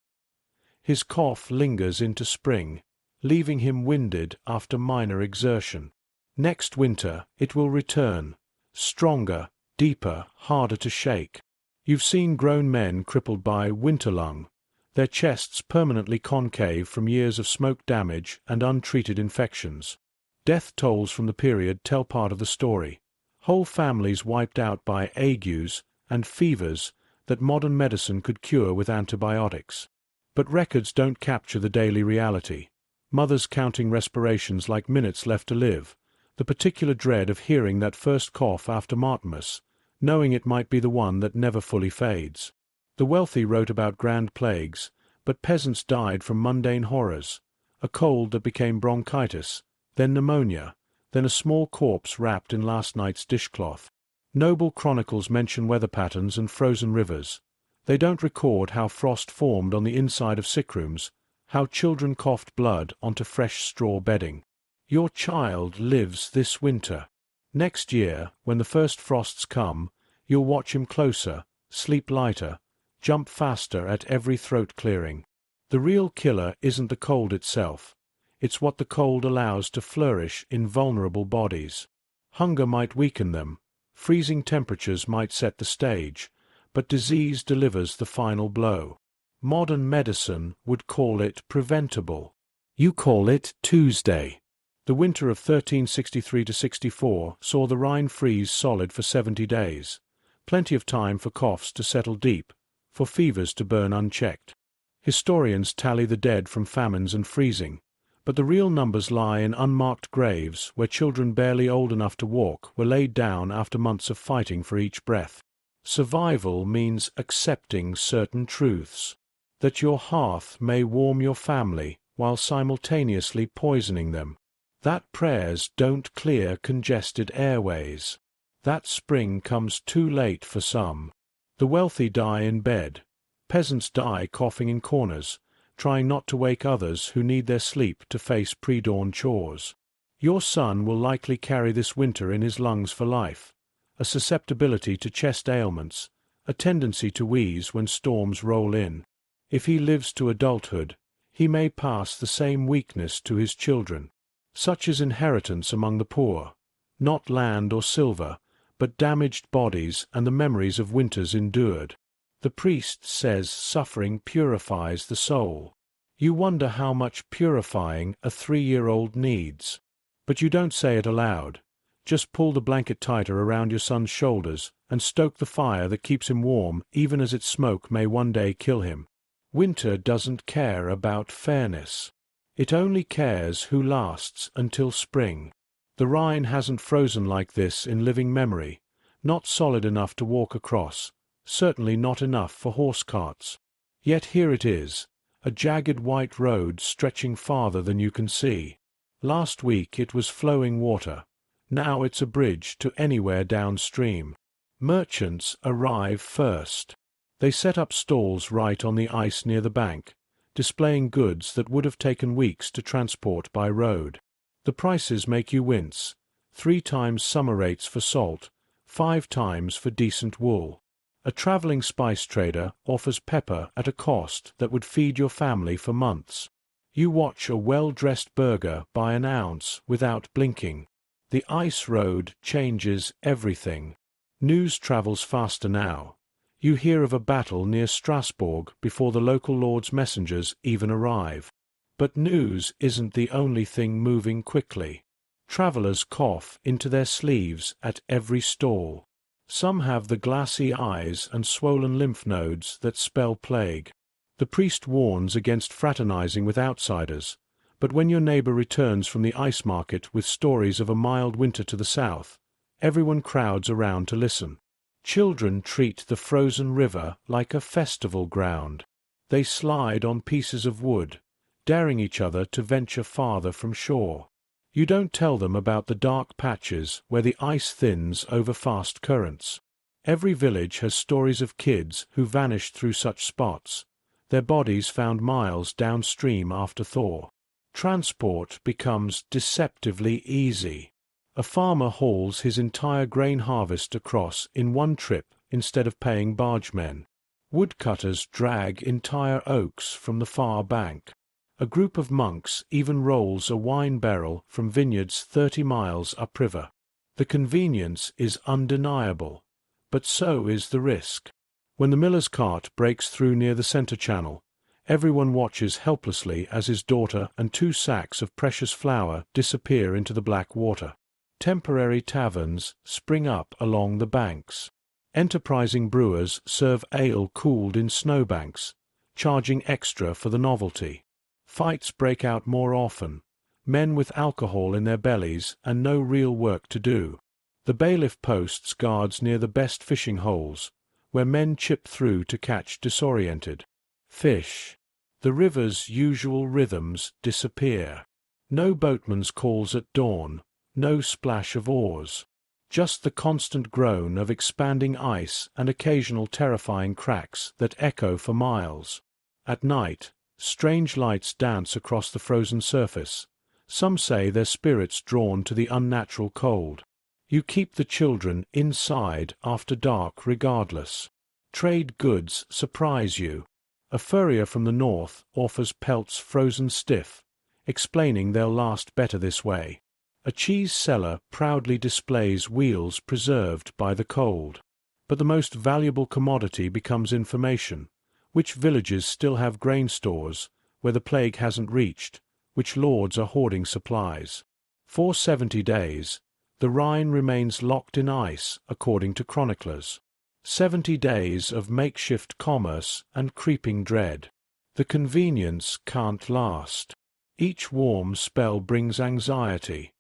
His cough lingers into spring, leaving him winded after minor exertion. Next winter it will return, stronger, deeper, harder to shake. You've seen grown men crippled by winter lung, their chests permanently concave from years of smoke damage and untreated infections. Death tolls from the period tell part of the story. Whole families wiped out by agues and fevers that modern medicine could cure with antibiotics. But records don't capture the daily reality. Mothers counting respirations like minutes left to live, the particular dread of hearing that first cough after Martimas, knowing it might be the one that never fully fades. The wealthy wrote about grand plagues, but peasants died from mundane horrors, a cold that became bronchitis, then pneumonia, then a small corpse wrapped in last night's dishcloth. Noble chronicles mention weather patterns and frozen rivers. They don't record how frost formed on the inside of sick rooms, how children coughed blood onto fresh straw bedding. Your child lives this winter. Next year, when the first frosts come, you'll watch him closer, sleep lighter, jump faster at every throat clearing. The real killer isn't the cold itself. It's what the cold allows to flourish in vulnerable bodies. Hunger might weaken them, freezing temperatures might set the stage, but disease delivers the final blow. Modern medicine would call it preventable. You call it Tuesday. The winter of 1363–64 saw the Rhine freeze solid for 70 days, plenty of time for coughs to settle deep, for fevers to burn unchecked. Historians tally the dead from famines and freezing, but the real numbers lie in unmarked graves where children barely old enough to walk were laid down after months of fighting for each breath. Survival means accepting certain truths, that your hearth may warm your family while simultaneously poisoning them, that prayers don't clear congested airways, that spring comes too late for some. The wealthy die in bed, peasants die coughing in corners, trying not to wake others who need their sleep to face pre-dawn chores. Your son will likely carry this winter in his lungs for life, a susceptibility to chest ailments, a tendency to wheeze when storms roll in. If he lives to adulthood, he may pass the same weakness to his children. Such is inheritance among the poor, not land or silver, but damaged bodies and the memories of winters endured. The priest says suffering purifies the soul. You wonder how much purifying a 3-year-old needs. But you don't say it aloud. Just pull the blanket tighter around your son's shoulders and stoke the fire that keeps him warm even as its smoke may one day kill him. Winter doesn't care about fairness. It only cares who lasts until spring. The Rhine hasn't frozen like this in living memory, not solid enough to walk across, certainly not enough for horse carts. Yet here it is, a jagged white road stretching farther than you can see. Last week it was flowing water. Now it's a bridge to anywhere downstream. Merchants arrive first. They set up stalls right on the ice near the bank, displaying goods that would have taken weeks to transport by road. The prices make you wince. 3 times summer rates for salt, 5 times for decent wool. A traveling spice trader offers pepper at a cost that would feed your family for months. You watch a well-dressed burger by an ounce without blinking. The ice road changes everything. News travels faster now. You hear of a battle near Strasbourg before the local lord's messengers even arrive. But news isn't the only thing moving quickly. Travelers cough into their sleeves at every stall. Some have the glassy eyes and swollen lymph nodes that spell plague. The priest warns against fraternizing with outsiders, but when your neighbor returns from the ice market with stories of a mild winter to the south, everyone crowds around to listen. Children treat the frozen river like a festival ground. They slide on pieces of wood, daring each other to venture farther from shore. You don't tell them about the dark patches where the ice thins over fast currents. Every village has stories of kids who vanished through such spots, their bodies found miles downstream after thaw. Transport becomes deceptively easy. A farmer hauls his entire grain harvest across in one trip instead of paying bargemen. Woodcutters drag entire oaks from the far bank. A group of monks even rolls a wine barrel from vineyards 30 miles upriver. The convenience is undeniable, but so is the risk. When the miller's cart breaks through near the center channel, everyone watches helplessly as his daughter and 2 sacks of precious flour disappear into the black water. Temporary taverns spring up along the banks. Enterprising brewers serve ale cooled in snowbanks, charging extra for the novelty. Fights break out more often, men with alcohol in their bellies and no real work to do. The bailiff posts guards near the best fishing holes, where men chip through to catch disoriented fish. The river's usual rhythms disappear. No boatman's calls at dawn, no splash of oars. Just the constant groan of expanding ice and occasional terrifying cracks that echo for miles. At night, strange lights dance across the frozen surface. Some say they're spirits drawn to the unnatural cold. You keep the children inside after dark regardless. Trade goods surprise you. A furrier from the north offers pelts frozen stiff, explaining they'll last better this way. A cheese seller proudly displays wheels preserved by the cold. But the most valuable commodity becomes information. Which villages still have grain stores, where the plague hasn't reached, which lords are hoarding supplies. For 70 days, the Rhine remains locked in ice, according to chroniclers. 70 days of makeshift commerce and creeping dread. The convenience can't last. Each warm spell brings anxiety.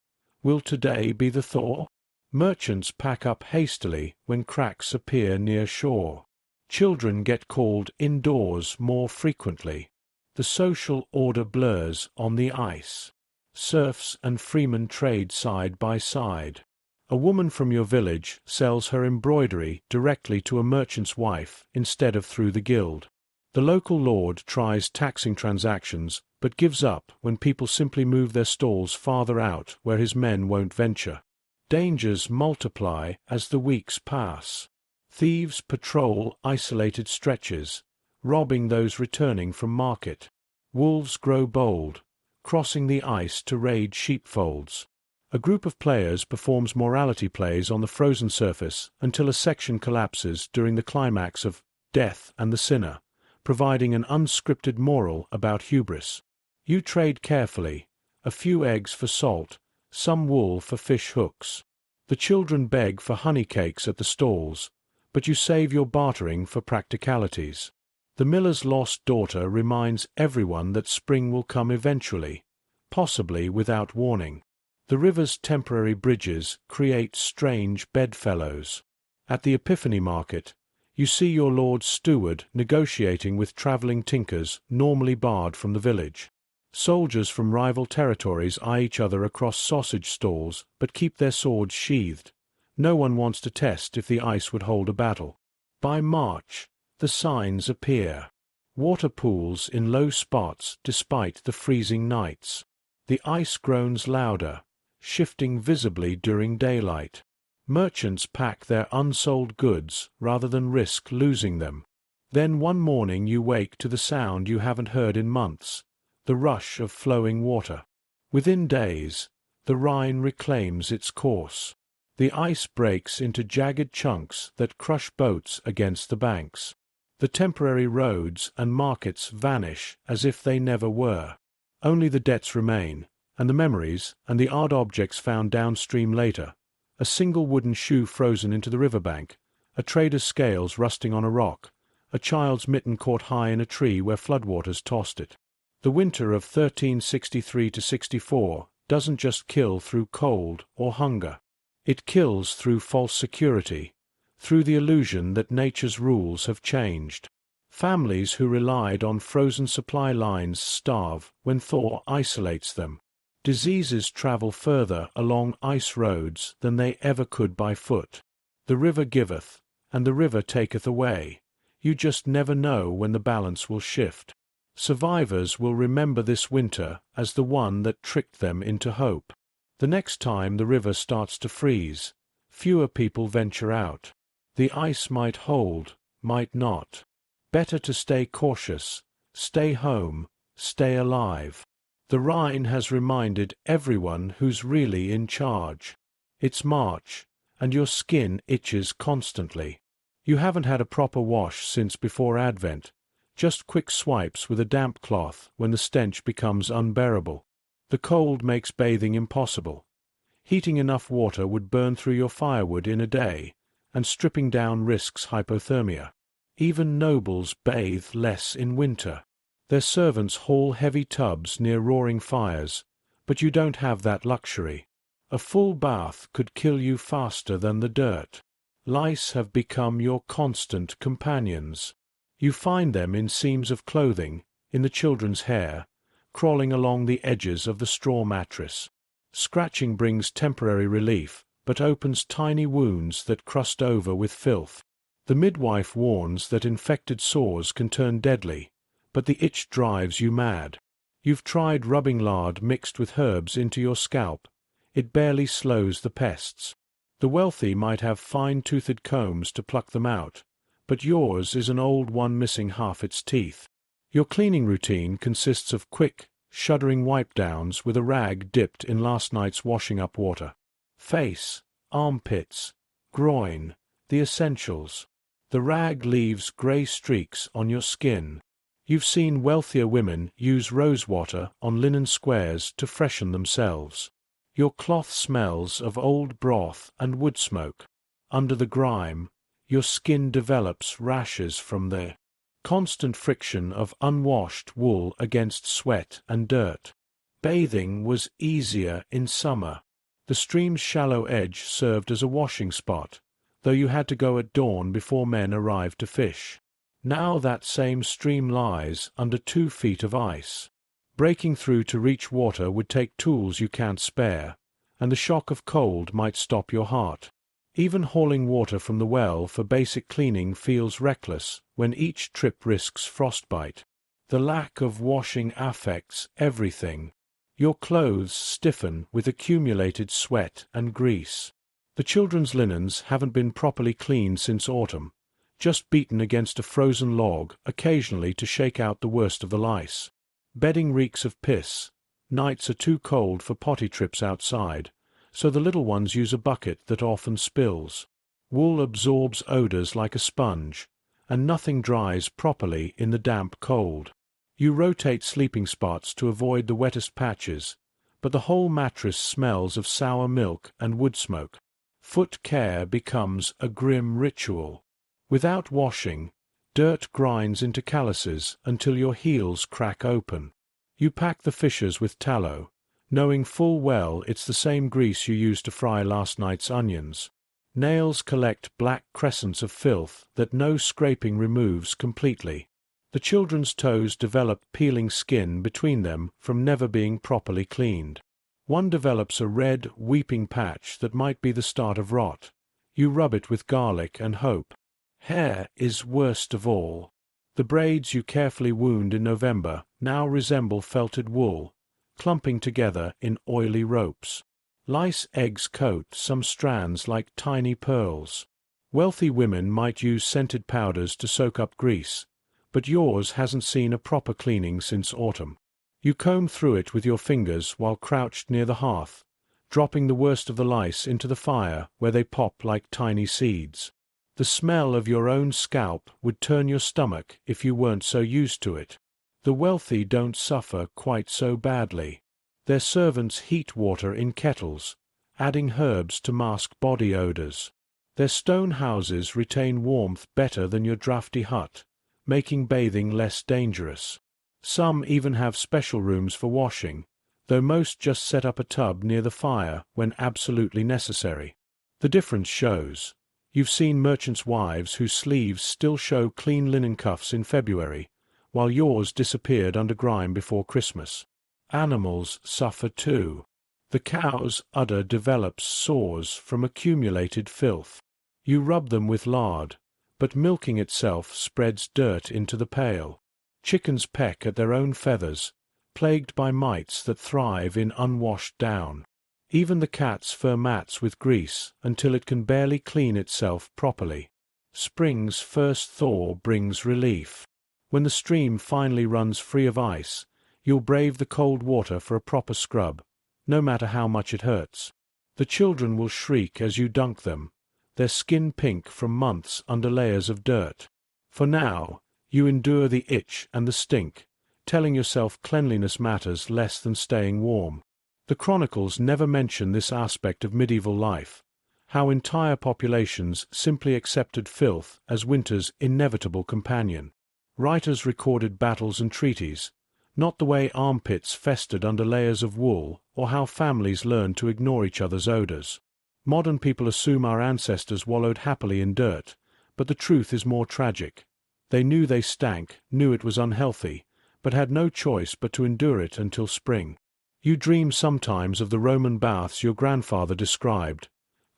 Will today be the thaw? Merchants pack up hastily when cracks appear near shore. Children get called indoors more frequently. The social order blurs on the ice. Serfs and freemen trade side by side. A woman from your village sells her embroidery directly to a merchant's wife instead of through the guild. The local lord tries taxing transactions but gives up when people simply move their stalls farther out where his men won't venture. Dangers multiply as the weeks pass. Thieves patrol isolated stretches, robbing those returning from market. Wolves grow bold, crossing the ice to raid sheepfolds. A group of players performs morality plays on the frozen surface until a section collapses during the climax of Death and the Sinner, providing an unscripted moral about hubris. You trade carefully, a few eggs for salt, some wool for fish hooks. The children beg for honey cakes at the stalls, but you save your bartering for practicalities. The miller's lost daughter reminds everyone that spring will come eventually, possibly without warning. The river's temporary bridges create strange bedfellows. At the Epiphany market, you see your lord's steward negotiating with travelling tinkers normally barred from the village. Soldiers from rival territories eye each other across sausage stalls but keep their swords sheathed. No one wants to test if the ice would hold a battle. By March, the signs appear. Water pools in low spots despite the freezing nights. The ice groans louder, shifting visibly during daylight. Merchants pack their unsold goods rather than risk losing them. Then one morning you wake to the sound you haven't heard in months, the rush of flowing water. Within days, the Rhine reclaims its course. The ice breaks into jagged chunks that crush boats against the banks. The temporary roads and markets vanish as if they never were. Only the debts remain, and the memories and the odd objects found downstream later. A single wooden shoe frozen into the riverbank, a trader's scales rusting on a rock, a child's mitten caught high in a tree where floodwaters tossed it. The winter of 1363–64 doesn't just kill through cold or hunger. It kills through false security, through the illusion that nature's rules have changed. Families who relied on frozen supply lines starve when thaw isolates them. Diseases travel further along ice roads than they ever could by foot. The river giveth, and the river taketh away. You just never know when the balance will shift. Survivors will remember this winter as the one that tricked them into hope. The next time the river starts to freeze, fewer people venture out. The ice might hold, might not. Better to stay cautious, stay home, stay alive. The Rhine has reminded everyone who's really in charge. It's March, and your skin itches constantly. You haven't had a proper wash since before Advent, just quick swipes with a damp cloth when the stench becomes unbearable. The cold makes bathing impossible. Heating enough water would burn through your firewood in a day, and stripping down risks hypothermia. Even nobles bathe less in winter. Their servants haul heavy tubs near roaring fires, but you don't have that luxury. A full bath could kill you faster than the dirt. Lice have become your constant companions. You find them in seams of clothing, in the children's hair, crawling along the edges of the straw mattress. Scratching brings temporary relief, but opens tiny wounds that crust over with filth. The midwife warns that infected sores can turn deadly, but the itch drives you mad. You've tried rubbing lard mixed with herbs into your scalp. It barely slows the pests. The wealthy might have fine-toothed combs to pluck them out, but yours is an old one missing half its teeth. Your cleaning routine consists of quick, shuddering wipe-downs with a rag dipped in last night's washing-up water. Face, armpits, groin, the essentials. The rag leaves grey streaks on your skin. You've seen wealthier women use rosewater on linen squares to freshen themselves. Your cloth smells of old broth and wood smoke. Under the grime, your skin develops rashes from the constant friction of unwashed wool against sweat and dirt. Bathing was easier in summer. The stream's shallow edge served as a washing spot, though you had to go at dawn before men arrived to fish. Now that same stream lies under 2 feet of ice. Breaking through to reach water would take tools you can't spare, and the shock of cold might stop your heart. Even hauling water from the well for basic cleaning feels reckless when each trip risks frostbite. The lack of washing affects everything. Your clothes stiffen with accumulated sweat and grease. The children's linens haven't been properly cleaned since autumn, just beaten against a frozen log occasionally to shake out the worst of the lice. Bedding reeks of piss. Nights are too cold for potty trips outside, so the little ones use a bucket that often spills. Wool absorbs odors like a sponge, and nothing dries properly in the damp cold. You rotate sleeping spots to avoid the wettest patches, but the whole mattress smells of sour milk and wood smoke. Foot care becomes a grim ritual. Without washing, dirt grinds into calluses until your heels crack open. You pack the fissures with tallow, knowing full well it's the same grease you used to fry last night's onions. Nails collect black crescents of filth that no scraping removes completely. The children's toes develop peeling skin between them from never being properly cleaned. One develops a red, weeping patch that might be the start of rot. You rub it with garlic and hope. Hair is worst of all. The braids you carefully wound in November now resemble felted wool, clumping together in oily ropes. Lice eggs coat some strands like tiny pearls. Wealthy women might use scented powders to soak up grease, but yours hasn't seen a proper cleaning since autumn. You comb through it with your fingers while crouched near the hearth, dropping the worst of the lice into the fire where they pop like tiny seeds. The smell of your own scalp would turn your stomach if you weren't so used to it. The wealthy don't suffer quite so badly. Their servants heat water in kettles, adding herbs to mask body odors. Their stone houses retain warmth better than your drafty hut, making bathing less dangerous. Some even have special rooms for washing, though most just set up a tub near the fire when absolutely necessary. The difference shows. You've seen merchants' wives whose sleeves still show clean linen cuffs in February, while yours disappeared under grime before Christmas. Animals suffer too. The cow's udder develops sores from accumulated filth. You rub them with lard, but milking itself spreads dirt into the pail. Chickens peck at their own feathers, plagued by mites that thrive in unwashed down. Even the cat's fur mats with grease until it can barely clean itself properly. Spring's first thaw brings relief. When the stream finally runs free of ice, you'll brave the cold water for a proper scrub, no matter how much it hurts. The children will shriek as you dunk them, their skin pink from months under layers of dirt. For now, you endure the itch and the stink, telling yourself cleanliness matters less than staying warm. The chronicles never mention this aspect of medieval life, how entire populations simply accepted filth as winter's inevitable companion. Writers recorded battles and treaties, not the way armpits festered under layers of wool or how families learned to ignore each other's odors. Modern people assume our ancestors wallowed happily in dirt, but the truth is more tragic. They knew they stank, knew it was unhealthy, but had no choice but to endure it until spring. You dream sometimes of the Roman baths your grandfather described,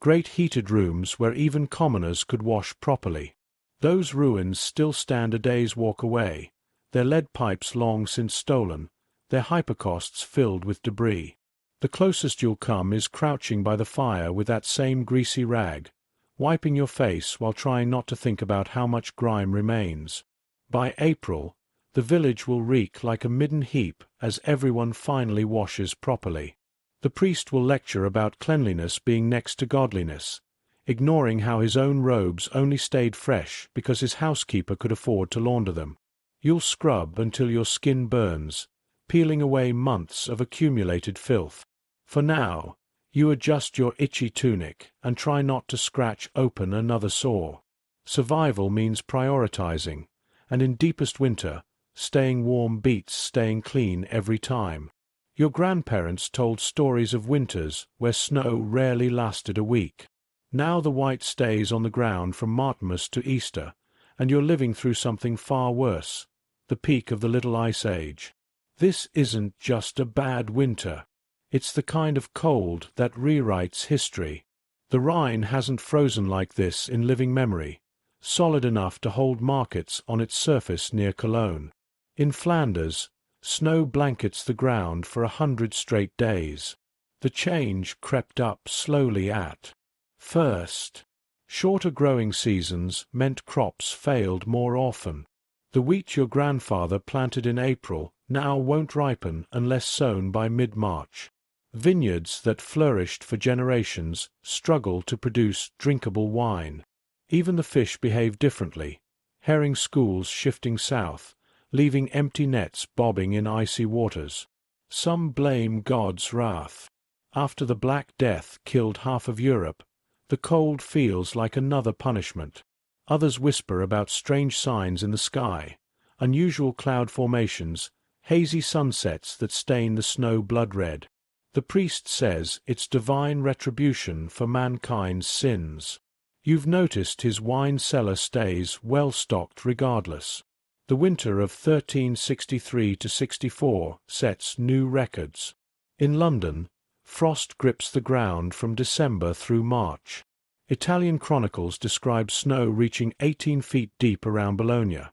great heated rooms where even commoners could wash properly. Those ruins still stand a day's walk away, their lead pipes long since stolen, their hypocausts filled with debris. The closest you'll come is crouching by the fire with that same greasy rag, wiping your face while trying not to think about how much grime remains. By April, the village will reek like a midden heap as everyone finally washes properly. The priest will lecture about cleanliness being next to godliness, ignoring how his own robes only stayed fresh because his housekeeper could afford to launder them. You'll scrub until your skin burns, peeling away months of accumulated filth. For now, you adjust your itchy tunic and try not to scratch open another sore. Survival means prioritizing, and in deepest winter, staying warm beats staying clean every time. Your grandparents told stories of winters where snow rarely lasted a week. Now the white stays on the ground from Martinmas to Easter, and you're living through something far worse, the peak of the Little Ice Age. This isn't just a bad winter. It's the kind of cold that rewrites history. The Rhine hasn't frozen like this in living memory, solid enough to hold markets on its surface near Cologne. In Flanders, snow blankets the ground for 100 straight days. The change crept up slowly at first. Shorter growing seasons meant crops failed more often. The wheat your grandfather planted in April now won't ripen unless sown by mid-March. Vineyards that flourished for generations struggle to produce drinkable wine. Even the fish behave differently, herring schools shifting south, leaving empty nets bobbing in icy waters. Some blame God's wrath. After the Black Death killed half of Europe, the cold feels like another punishment. Others whisper about strange signs in the sky, unusual cloud formations, hazy sunsets that stain the snow blood-red. The priest says it's divine retribution for mankind's sins. You've noticed his wine cellar stays well-stocked regardless. The winter of 1363–64 sets new records. In London, frost grips the ground from December through March. Italian chronicles describe snow reaching 18 feet deep around Bologna,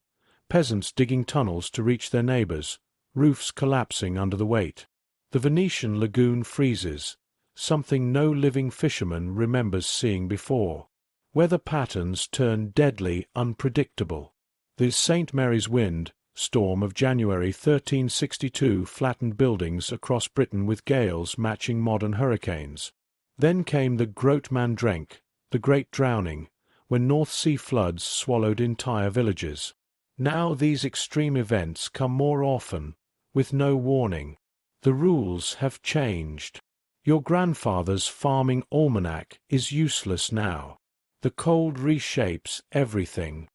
peasants digging tunnels to reach their neighbors, roofs collapsing under the weight. The Venetian lagoon freezes, something no living fisherman remembers seeing before. Weather patterns turn deadly unpredictable. The St. Mary's wind storm of January 1362 flattened buildings across Britain with gales matching modern hurricanes. Then came the Grote Mandrenk, the Great Drowning, when North Sea floods swallowed entire villages. Now these extreme events come more often, with no warning. The rules have changed. Your grandfather's farming almanac is useless now. The cold reshapes everything.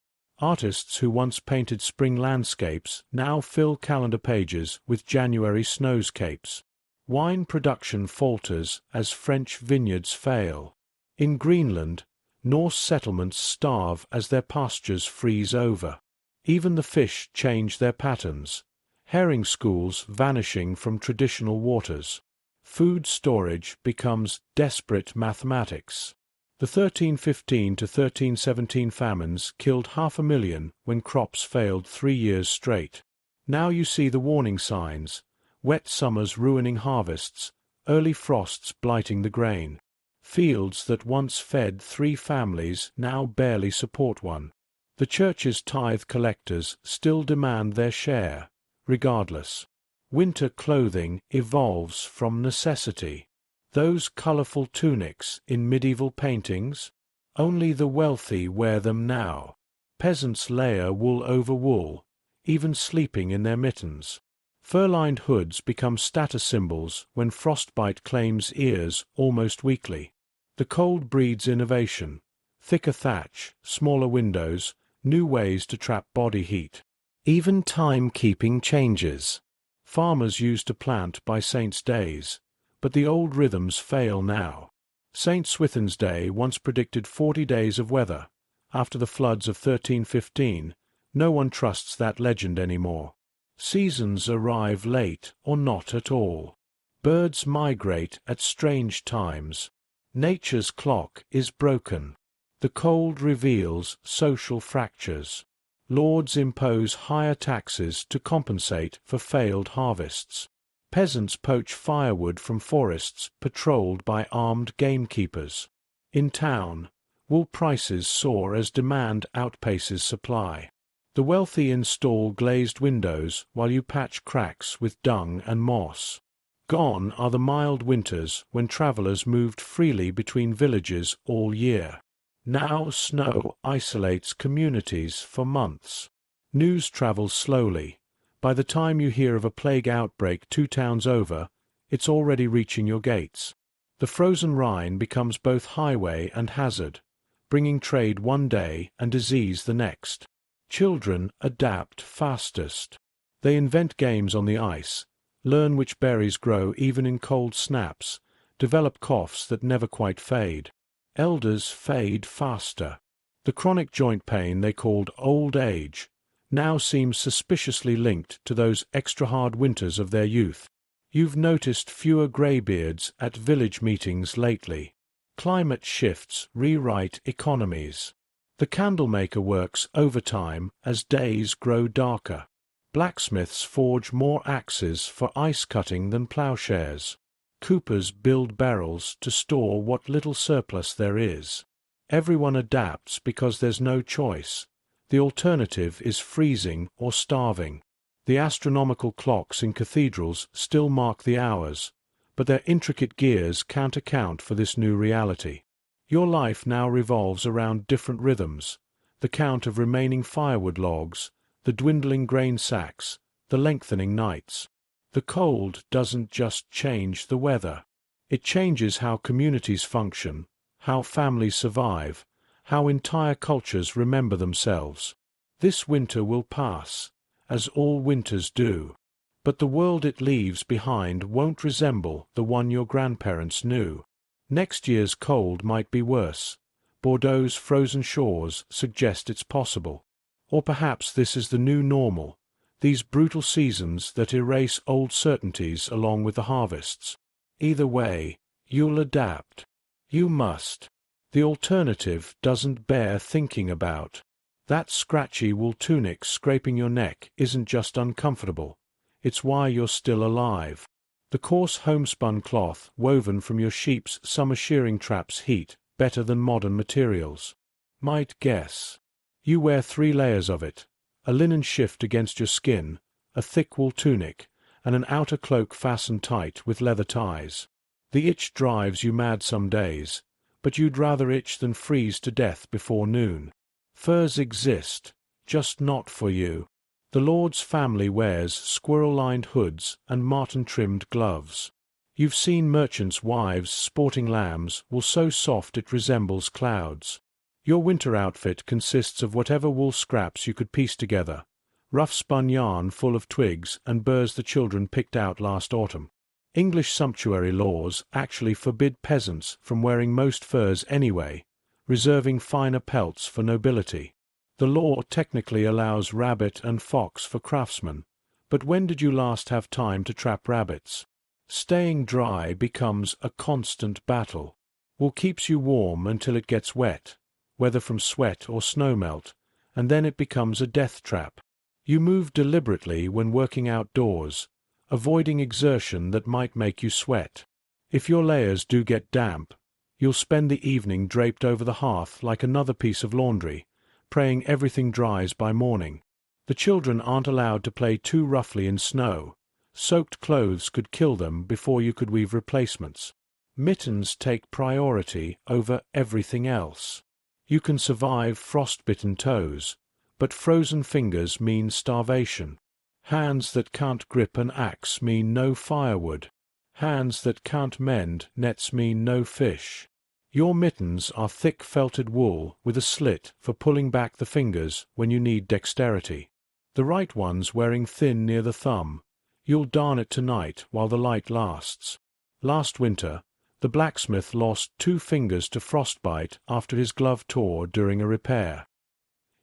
Artists who once painted spring landscapes now fill calendar pages with January snowscapes. Wine production falters as French vineyards fail. In Greenland, Norse settlements starve as their pastures freeze over. Even the fish change their patterns. Herring schools vanishing from traditional waters. Food storage becomes desperate mathematics. The 1315 to 1317 famines killed 500,000 when crops failed 3 years straight. Now you see the warning signs: wet summers ruining harvests, early frosts blighting the grain. Fields that once fed 3 families now barely support one. The church's tithe collectors still demand their share, regardless. Winter clothing evolves from necessity. Those colorful tunics in medieval paintings? Only the wealthy wear them now. Peasants layer wool over wool, even sleeping in their mittens. Fur-lined hoods become status symbols when frostbite claims ears almost weekly. The cold breeds innovation. Thicker thatch, smaller windows, new ways to trap body heat. Even timekeeping changes. Farmers used to plant by saints' days, but the old rhythms fail now. St. Swithin's Day once predicted 40 days of weather. After the floods of 1315, no one trusts that legend anymore. Seasons arrive late or not at all. Birds migrate at strange times. Nature's clock is broken. The cold reveals social fractures. Lords impose higher taxes to compensate for failed harvests. Peasants poach firewood from forests patrolled by armed gamekeepers. In town, wool prices soar as demand outpaces supply. The wealthy install glazed windows while you patch cracks with dung and moss. Gone are the mild winters when travelers moved freely between villages all year. Now snow isolates communities for months. News travels slowly. By the time you hear of a plague outbreak 2 towns over, it's already reaching your gates. The frozen Rhine becomes both highway and hazard, bringing trade one day and disease the next. Children adapt fastest. They invent games on the ice, learn which berries grow even in cold snaps, develop coughs that never quite fade. Elders fade faster. The chronic joint pain they called old age now seems suspiciously linked to those extra-hard winters of their youth. You've noticed fewer greybeards at village meetings lately. Climate shifts rewrite economies. The candlemaker works overtime as days grow darker. Blacksmiths forge more axes for ice cutting than plowshares. Coopers build barrels to store what little surplus there is. Everyone adapts because there's no choice. The alternative is freezing or starving. The astronomical clocks in cathedrals still mark the hours, but their intricate gears can't account for this new reality. Your life now revolves around different rhythms: the count of remaining firewood logs, the dwindling grain sacks, the lengthening nights. The cold doesn't just change the weather. It changes how communities function, how families survive, how entire cultures remember themselves. This winter will pass, as all winters do. But the world it leaves behind won't resemble the one your grandparents knew. Next year's cold might be worse. Bordeaux's frozen shores suggest it's possible. Or perhaps this is the new normal, these brutal seasons that erase old certainties along with the harvests. Either way, you'll adapt. You must. The alternative doesn't bear thinking about. That scratchy wool tunic scraping your neck isn't just uncomfortable. It's why you're still alive. The coarse homespun cloth woven from your sheep's summer shearing traps heat better than modern materials. Might guess. You wear 3 layers of it, a linen shift against your skin, a thick wool tunic, and an outer cloak fastened tight with leather ties. The itch drives you mad some days, but you'd rather itch than freeze to death before noon. Furs exist, just not for you. The Lord's family wears squirrel-lined hoods and marten-trimmed gloves. You've seen merchants' wives sporting lambs, wool so soft it resembles clouds. Your winter outfit consists of whatever wool scraps you could piece together, rough-spun yarn full of twigs and burrs the children picked out last autumn. English sumptuary laws actually forbid peasants from wearing most furs anyway, reserving finer pelts for nobility. The law technically allows rabbit and fox for craftsmen, but when did you last have time to trap rabbits? Staying dry becomes a constant battle. Wool keeps you warm until it gets wet, whether from sweat or snowmelt, and then it becomes a death trap. You move deliberately when working outdoors, avoiding exertion that might make you sweat. If your layers do get damp, you'll spend the evening draped over the hearth like another piece of laundry, praying everything dries by morning. The children aren't allowed to play too roughly in snow. Soaked clothes could kill them before you could weave replacements. Mittens take priority over everything else. You can survive frostbitten toes, but frozen fingers mean starvation. Hands that can't grip an axe mean no firewood. Hands that can't mend nets mean no fish. Your mittens are thick felted wool with a slit for pulling back the fingers when you need dexterity. The right one's wearing thin near the thumb. You'll darn it tonight while the light lasts. Last winter, the blacksmith lost 2 fingers to frostbite after his glove tore during a repair.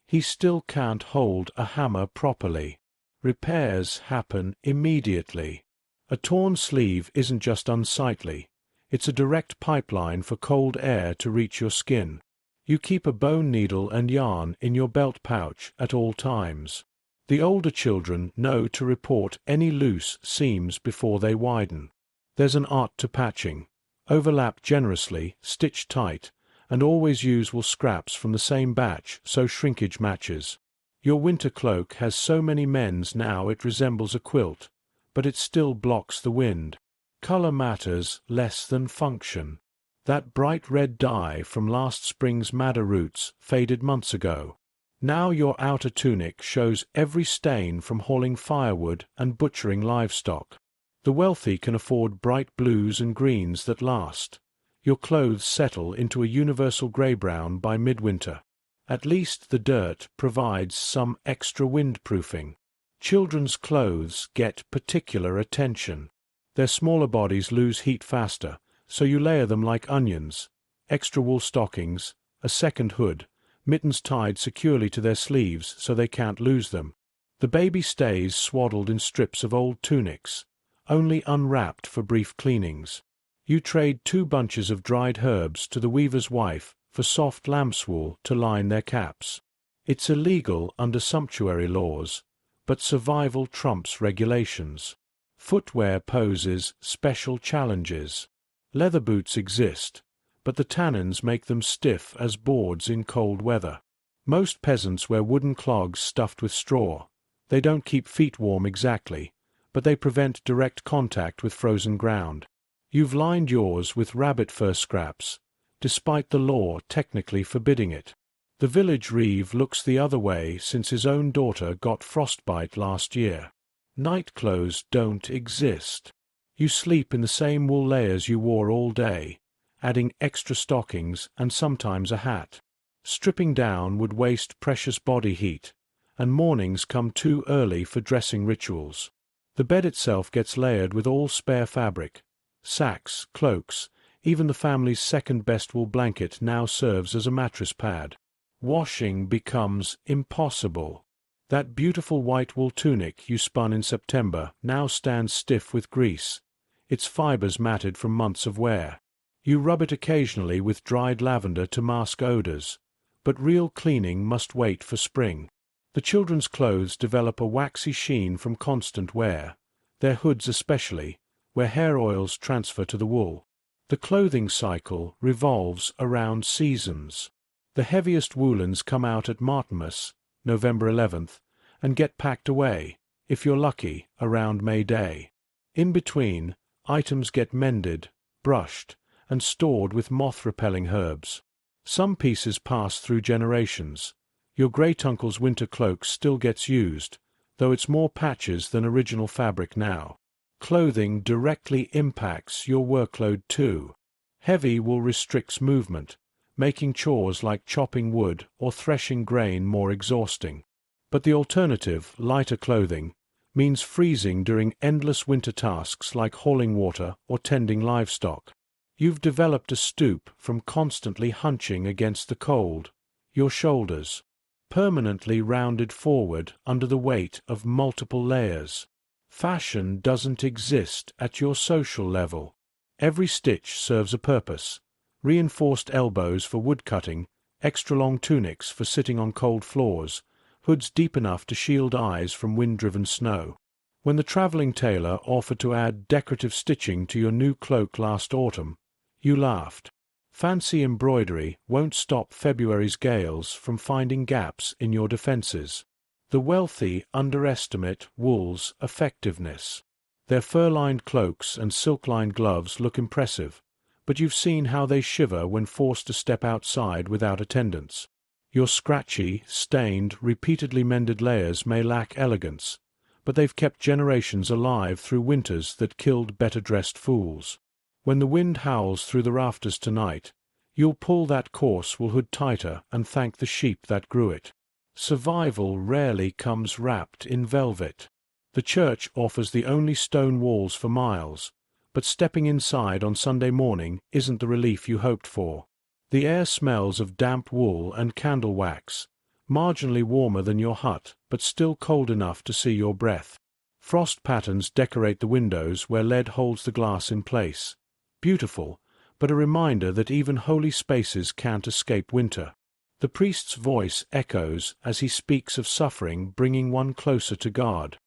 He still can't hold a hammer properly. Repairs happen immediately. A torn sleeve isn't just unsightly. It's a direct pipeline for cold air to reach your skin. You keep a bone needle and yarn in your belt pouch at all times. The older children know to report any loose seams before they widen. There's an art to patching. Overlap generously, stitch tight, and always use wool scraps from the same batch so shrinkage matches. Your winter cloak has so many mends now it resembles a quilt, but it still blocks the wind. Color matters less than function. That bright red dye from last spring's madder roots faded months ago. Now your outer tunic shows every stain from hauling firewood and butchering livestock. The wealthy can afford bright blues and greens that last. Your clothes settle into a universal grey-brown by midwinter. At least the dirt provides some extra windproofing. Children's clothes get particular attention. Their smaller bodies lose heat faster, so you layer them like onions. Extra wool stockings, a second hood, mittens tied securely to their sleeves so they can't lose them. The baby stays swaddled in strips of old tunics, only unwrapped for brief cleanings. You trade 2 bunches of dried herbs to the weaver's wife for soft lamb's wool to line their caps. It's illegal under sumptuary laws, but survival trumps regulations. Footwear poses special challenges. Leather boots exist, but the tannins make them stiff as boards in cold weather. Most peasants wear wooden clogs stuffed with straw. They don't keep feet warm exactly, but they prevent direct contact with frozen ground. You've lined yours with rabbit fur scraps, despite the law technically forbidding it. The village reeve looks the other way since his own daughter got frostbite last year. Night clothes don't exist. You sleep in the same wool layers you wore all day, adding extra stockings and sometimes a hat. Stripping down would waste precious body heat, and mornings come too early for dressing rituals. The bed itself gets layered with all spare fabric. Sacks, cloaks, even the family's second-best wool blanket now serves as a mattress pad. Washing becomes impossible. That beautiful white wool tunic you spun in September now stands stiff with grease, its fibers matted from months of wear. You rub it occasionally with dried lavender to mask odors, but real cleaning must wait for spring. The children's clothes develop a waxy sheen from constant wear, their hoods especially, where hair oils transfer to the wool. The clothing cycle revolves around seasons. The heaviest woolens come out at Martinmas, November 11th, and get packed away, if you're lucky, around May Day. In between, items get mended, brushed, and stored with moth-repelling herbs. Some pieces pass through generations. Your great-uncle's winter cloak still gets used, though it's more patches than original fabric now. Clothing directly impacts your workload too. Heavy wool restricts movement, making chores like chopping wood or threshing grain more exhausting. But the alternative, lighter clothing, means freezing during endless winter tasks like hauling water or tending livestock. You've developed a stoop from constantly hunching against the cold, your shoulders permanently rounded forward under the weight of multiple layers. Fashion doesn't exist at your social level. Every stitch serves a purpose. Reinforced elbows for woodcutting, extra-long tunics for sitting on cold floors, hoods deep enough to shield eyes from wind-driven snow. When the traveling tailor offered to add decorative stitching to your new cloak last autumn, you laughed. Fancy embroidery won't stop February's gales from finding gaps in your defenses. The wealthy underestimate wool's effectiveness. Their fur-lined cloaks and silk-lined gloves look impressive, but you've seen how they shiver when forced to step outside without attendants. Your scratchy, stained, repeatedly mended layers may lack elegance, but they've kept generations alive through winters that killed better-dressed fools. When the wind howls through the rafters tonight, you'll pull that coarse wool hood tighter and thank the sheep that grew it. Survival rarely comes wrapped in velvet. The church offers the only stone walls for miles, but stepping inside on Sunday morning isn't the relief you hoped for. The air smells of damp wool and candle wax, marginally warmer than your hut, but still cold enough to see your breath. Frost patterns decorate the windows where lead holds the glass in place. Beautiful, but a reminder that even holy spaces can't escape winter. The priest's voice echoes as he speaks of suffering bringing one closer to God.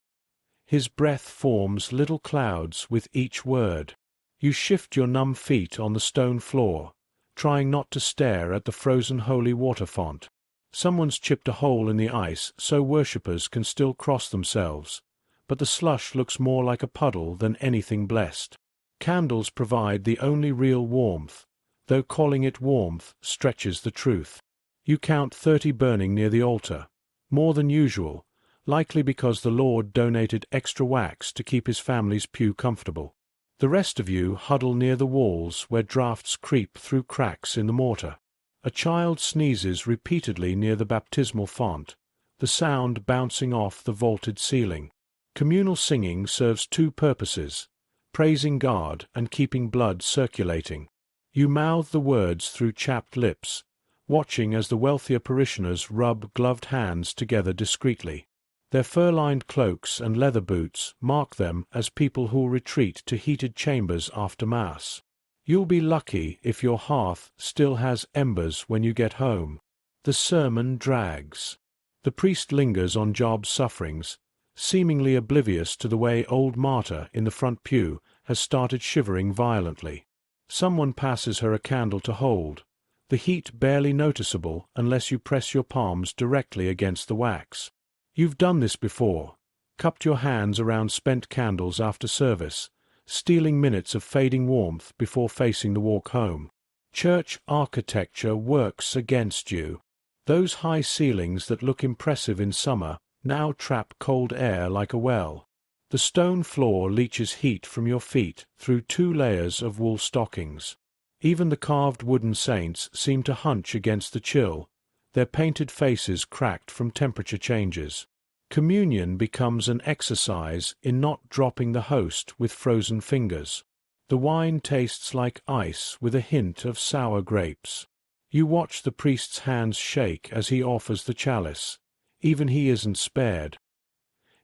His breath forms little clouds with each word. You shift your numb feet on the stone floor, trying not to stare at the frozen holy water font. Someone's chipped a hole in the ice so worshippers can still cross themselves, but the slush looks more like a puddle than anything blessed. Candles provide the only real warmth, though calling it warmth stretches the truth. You count 30 burning near the altar, more than usual, likely because the Lord donated extra wax to keep his family's pew comfortable. The rest of you huddle near the walls where drafts creep through cracks in the mortar. A child sneezes repeatedly near the baptismal font, the sound bouncing off the vaulted ceiling. Communal singing serves two purposes: praising God and keeping blood circulating. You mouth the words through chapped lips, watching as the wealthier parishioners rub gloved hands together discreetly. Their fur-lined cloaks and leather boots mark them as people who'll retreat to heated chambers after Mass. You'll be lucky if your hearth still has embers when you get home. The sermon drags. The priest lingers on Job's sufferings, seemingly oblivious to the way old Marta in the front pew has started shivering violently. Someone passes her a candle to hold, the heat barely noticeable unless you press your palms directly against the wax. You've done this before, cupped your hands around spent candles after service, stealing minutes of fading warmth before facing the walk home. Church architecture works against you. Those high ceilings that look impressive in summer now trap cold air like a well. The stone floor leaches heat from your feet through 2 layers of wool stockings. Even the carved wooden saints seem to hunch against the chill, their painted faces cracked from temperature changes. Communion becomes an exercise in not dropping the host with frozen fingers. The wine tastes like ice with a hint of sour grapes. You watch the priest's hands shake as he offers the chalice. Even he isn't spared.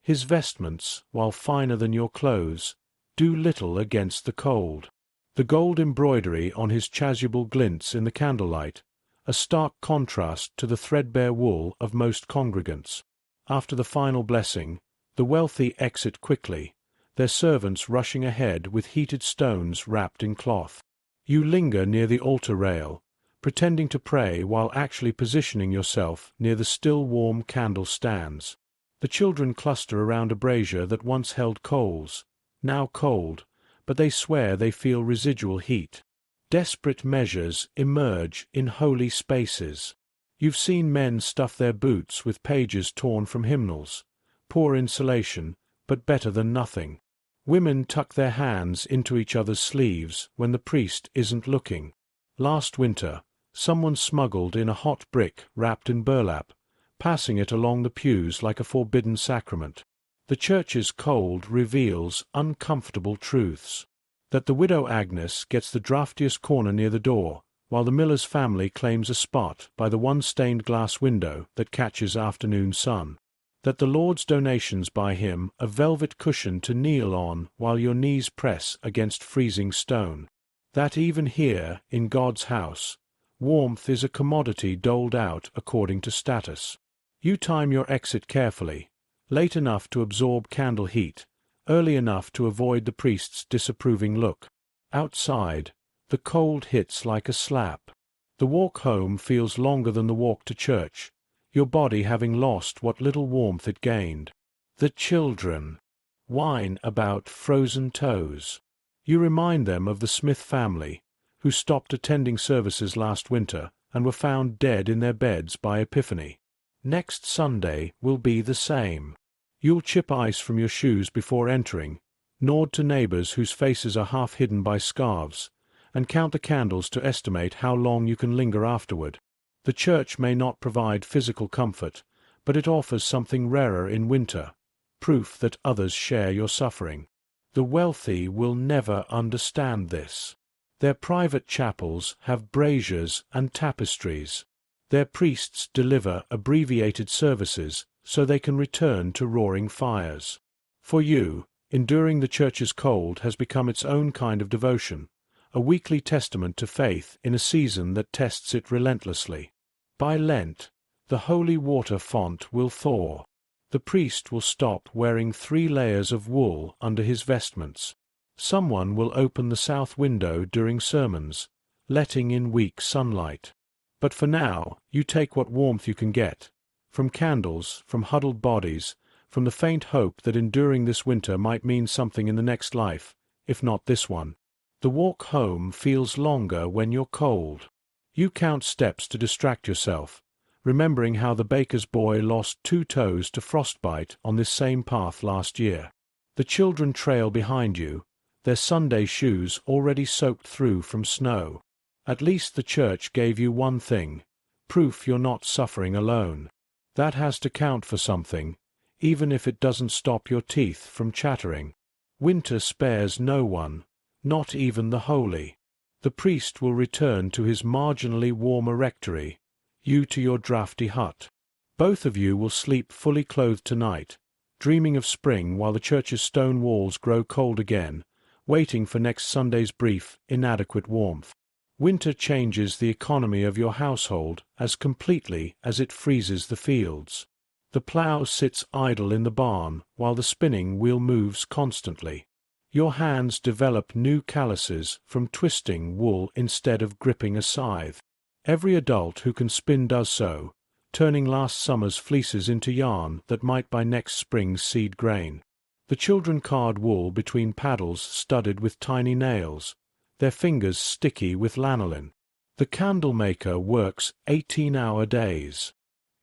His vestments, while finer than your clothes, do little against the cold. The gold embroidery on his chasuble glints in the candlelight, a stark contrast to the threadbare wool of most congregants. After the final blessing, the wealthy exit quickly, their servants rushing ahead with heated stones wrapped in cloth. You linger near the altar rail, pretending to pray while actually positioning yourself near the still warm candle stands. The children cluster around a brazier that once held coals, now cold, but they swear they feel residual heat. Desperate measures emerge in holy spaces. You've seen men stuff their boots with pages torn from hymnals. Poor insulation, but better than nothing. Women tuck their hands into each other's sleeves when the priest isn't looking. Last winter, someone smuggled in a hot brick wrapped in burlap, passing it along the pews like a forbidden sacrament. The church's cold reveals uncomfortable truths. That the widow Agnes gets the draftiest corner near the door, while the miller's family claims a spot by the one stained glass window that catches afternoon sun. That the Lord's donations buy him a velvet cushion to kneel on while your knees press against freezing stone. That even here, in God's house, warmth is a commodity doled out according to status. You time your exit carefully, late enough to absorb candle heat, early enough to avoid the priest's disapproving look. Outside, the cold hits like a slap. The walk home feels longer than the walk to church, your body having lost what little warmth it gained. The children whine about frozen toes. You remind them of the Smith family, who stopped attending services last winter and were found dead in their beds by Epiphany. Next Sunday will be the same. You'll chip ice from your shoes before entering, nod to neighbors whose faces are half hidden by scarves, and count the candles to estimate how long you can linger afterward. The church may not provide physical comfort, but it offers something rarer in winter, proof that others share your suffering. The wealthy will never understand this. Their private chapels have braziers and tapestries. Their priests deliver abbreviated services so they can return to roaring fires. For you, enduring the church's cold has become its own kind of devotion, a weekly testament to faith in a season that tests it relentlessly. By Lent, the holy water font will thaw. The priest will stop wearing 3 layers of wool under his vestments. Someone will open the south window during sermons, letting in weak sunlight. But for now, you take what warmth you can get, from candles, from huddled bodies, from the faint hope that enduring this winter might mean something in the next life, if not this one. The walk home feels longer when you're cold. You count steps to distract yourself, remembering how the baker's boy lost 2 toes to frostbite on this same path last year. The children trail behind you, their Sunday shoes already soaked through from snow. At least the church gave you one thing, proof you're not suffering alone. That has to count for something, even if it doesn't stop your teeth from chattering. Winter spares no one, not even the holy. The priest will return to his marginally warmer rectory, you to your drafty hut. Both of you will sleep fully clothed tonight, dreaming of spring while the church's stone walls grow cold again, waiting for next Sunday's brief, inadequate warmth. Winter changes the economy of your household as completely as it freezes the fields. The plough sits idle in the barn while the spinning wheel moves constantly. Your hands develop new calluses from twisting wool instead of gripping a scythe. Every adult who can spin does so, turning last summer's fleeces into yarn that might by next spring's seed grain. The children card wool between paddles studded with tiny nails, their fingers sticky with lanolin. The candle-maker works 18-hour days.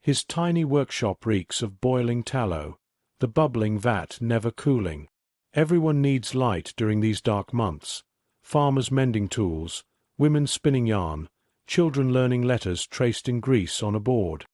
His tiny workshop reeks of boiling tallow, the bubbling vat never cooling. Everyone needs light during these dark months. Farmers mending tools, women spinning yarn, children learning letters traced in grease on a board.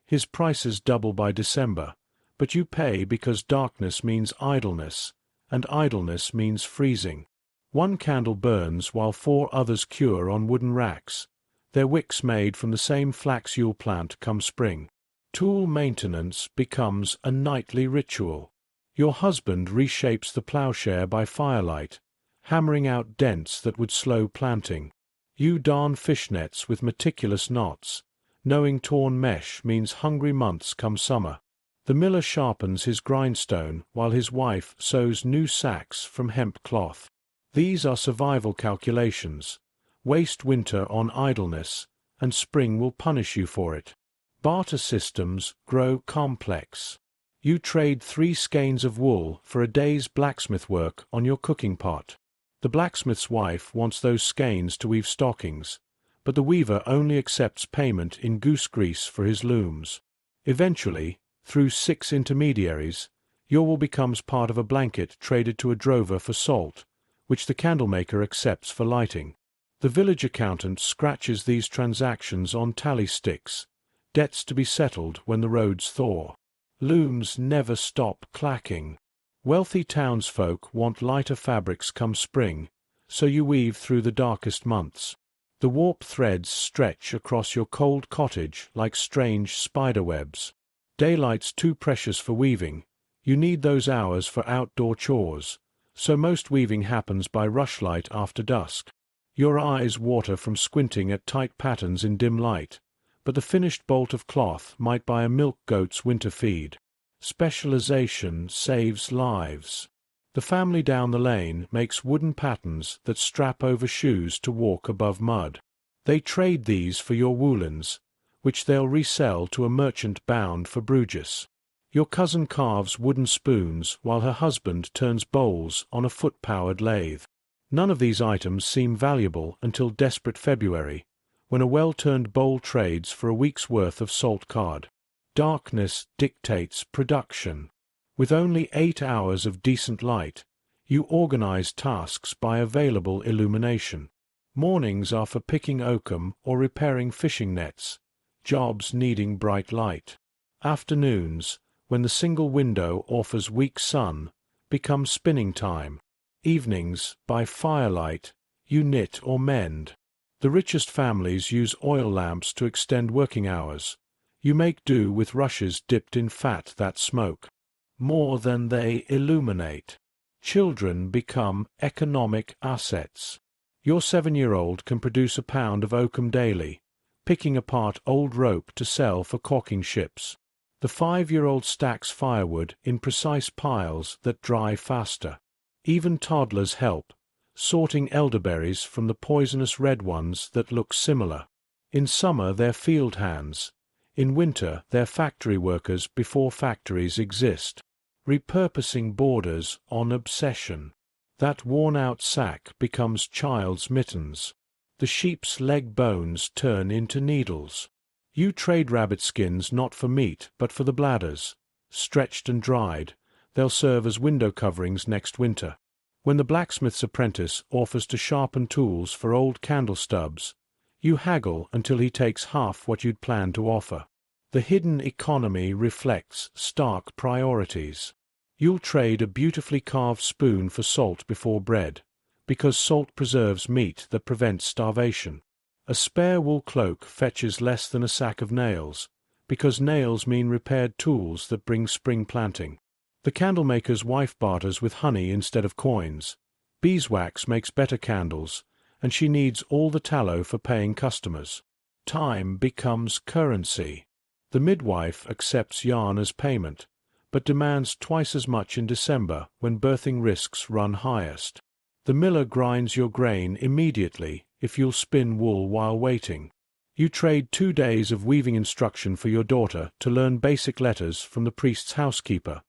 His prices double by December, but you pay because darkness means idleness, and idleness means freezing. One candle burns while 4 others cure on wooden racks, their wicks made from the same flax you'll plant come spring. Tool maintenance becomes a nightly ritual. Your husband reshapes the plowshare by firelight, hammering out dents that would slow planting. You darn fishnets with meticulous knots, knowing torn mesh means hungry months come summer. The miller sharpens his grindstone while his wife sews new sacks from hemp cloth. These are survival calculations. Waste winter on idleness, and spring will punish you for it. Barter systems grow complex. You trade 3 skeins of wool for a day's blacksmith work on your cooking pot. The blacksmith's wife wants those skeins to weave stockings, but the weaver only accepts payment in goose grease for his looms. Eventually, through 6 intermediaries, your wool becomes part of a blanket traded to a drover for salt, which the candlemaker accepts for lighting. The village accountant scratches these transactions on tally sticks, debts to be settled when the roads thaw. Looms never stop clacking. Wealthy townsfolk want lighter fabrics come spring, so you weave through the darkest months. The warp threads stretch across your cold cottage like strange spider webs. Daylight's too precious for weaving. You need those hours for outdoor chores, so most weaving happens by rushlight after dusk. Your eyes water from squinting at tight patterns in dim light, but the finished bolt of cloth might buy a milk goat's winter feed. Specialization saves lives. The family down the lane makes wooden pattens that strap over shoes to walk above mud. They trade these for your woolens, which they'll resell to a merchant bound for Bruges. Your cousin carves wooden spoons while her husband turns bowls on a foot-powered lathe. None of these items seem valuable until desperate February, when a well-turned bowl trades for a week's worth of salt cod. Darkness dictates production. With only 8 hours of decent light, you organize tasks by available illumination. Mornings are for picking oakum or repairing fishing nets, jobs needing bright light. Afternoons, when the single window offers weak sun, become spinning time. Evenings, by firelight, you knit or mend. The richest families use oil lamps to extend working hours. You make do with rushes dipped in fat that smoke more than they illuminate. Children become economic assets. Your 7-year-old can produce a pound of oakum daily, picking apart old rope to sell for caulking ships. The 5-year-old stacks firewood in precise piles that dry faster. Even toddlers help, sorting elderberries from the poisonous red ones that look similar. In summer they're field hands. In winter they're factory workers before factories exist. Repurposing borders on obsession. That worn-out sack becomes child's mittens. The sheep's leg bones turn into needles. You trade rabbit skins not for meat but for the bladders. Stretched and dried, they'll serve as window coverings next winter. When the blacksmith's apprentice offers to sharpen tools for old candle stubs, you haggle until he takes half what you'd planned to offer. The hidden economy reflects stark priorities. You'll trade a beautifully carved spoon for salt before bread, because salt preserves meat that prevents starvation. A spare wool cloak fetches less than a sack of nails, because nails mean repaired tools that bring spring planting. The candlemaker's wife barters with honey instead of coins. Beeswax makes better candles, and she needs all the tallow for paying customers. Time becomes currency. The midwife accepts yarn as payment, but demands twice as much in December when birthing risks run highest. The miller grinds your grain immediately if you'll spin wool while waiting. You trade 2 days of weaving instruction for your daughter to learn basic letters from the priest's housekeeper,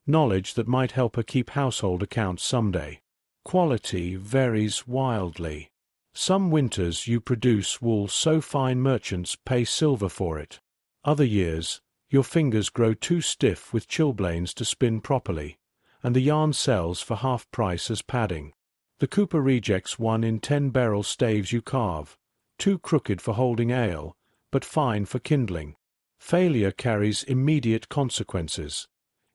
knowledge that might help her keep household accounts someday. Quality varies wildly. Some winters you produce wool so fine merchants pay silver for it. Other years, your fingers grow too stiff with chilblains to spin properly, and the yarn sells for half price as padding. The cooper rejects 1 in 10 barrel staves you carve, too crooked for holding ale, but fine for kindling. Failure carries immediate consequences.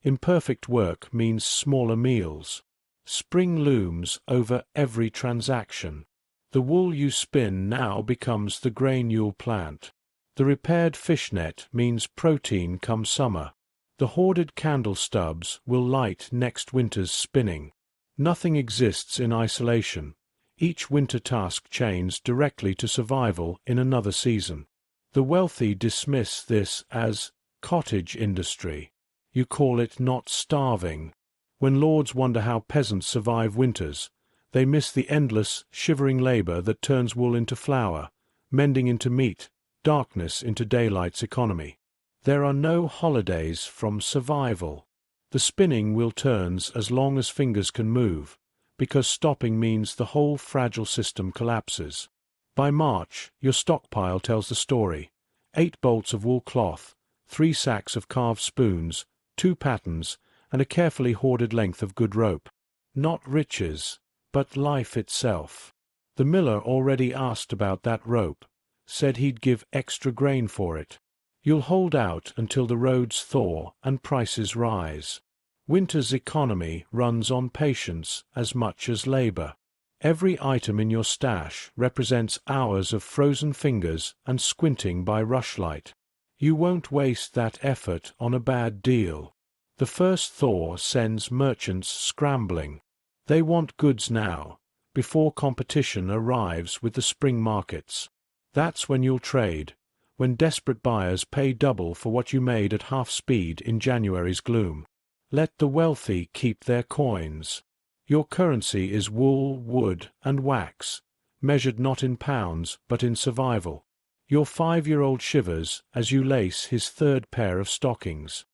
Imperfect work means smaller meals. Spring looms over every transaction. The wool you spin now becomes the grain you'll plant. The repaired fishnet means protein come summer. The hoarded candle stubs will light next winter's spinning. Nothing exists in isolation. Each winter task chains directly to survival in another season. The wealthy dismiss this as cottage industry. You call it not starving. When lords wonder how peasants survive winters, they miss the endless, shivering labor that turns wool into flour, mending into meat, darkness into daylight's economy. There are no holidays from survival. The spinning wheel turns as long as fingers can move, because stopping means the whole fragile system collapses. By March, your stockpile tells the story. 8 bolts of wool cloth, 3 sacks of carved spoons, 2 patterns, and a carefully hoarded length of good rope. Not riches, but life itself. The miller already asked about that rope, said he'd give extra grain for it. You'll hold out until the roads thaw and prices rise. Winter's economy runs on patience as much as labor. Every item in your stash represents hours of frozen fingers and squinting by rushlight. You won't waste that effort on a bad deal. The first thaw sends merchants scrambling. They want goods now, before competition arrives with the spring markets. That's when you'll trade, when desperate buyers pay double for what you made at half speed in January's gloom. Let the wealthy keep their coins. Your currency is wool, wood, and wax, measured not in pounds but in survival. Your 5-year-old shivers as you lace his 3rd pair of stockings.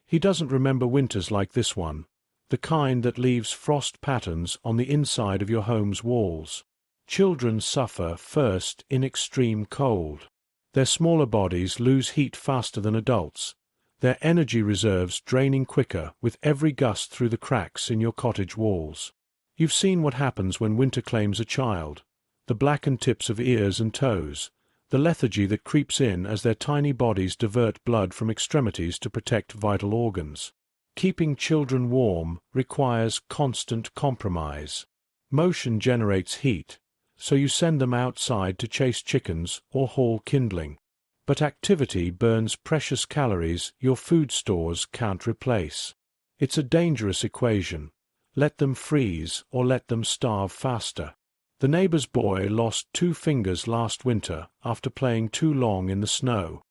He doesn't remember winters like this one, the kind that leaves frost patterns on the inside of your home's walls. Children suffer first in extreme cold. Their smaller bodies lose heat faster than adults, their energy reserves draining quicker with every gust through the cracks in your cottage walls. You've seen what happens when winter claims a child, the blackened tips of ears and toes, the lethargy that creeps in as their tiny bodies divert blood from extremities to protect vital organs. Keeping children warm requires constant compromise. Motion generates heat, so you send them outside to chase chickens or haul kindling. But activity burns precious calories your food stores can't replace. It's a dangerous equation. Let them freeze or let them starve faster. The neighbor's boy lost 2 fingers last winter after playing too long in the snow.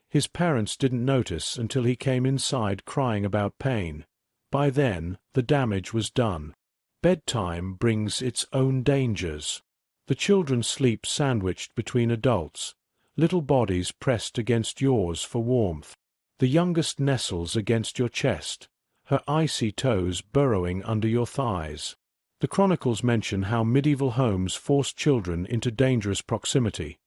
His parents didn't notice until he came inside crying about pain. By then, the damage was done. Bedtime brings its own dangers. The children sleep sandwiched between adults, little bodies pressed against yours for warmth. The youngest nestles against your chest, her icy toes burrowing under your thighs. The chronicles mention how medieval homes forced children into dangerous proximity,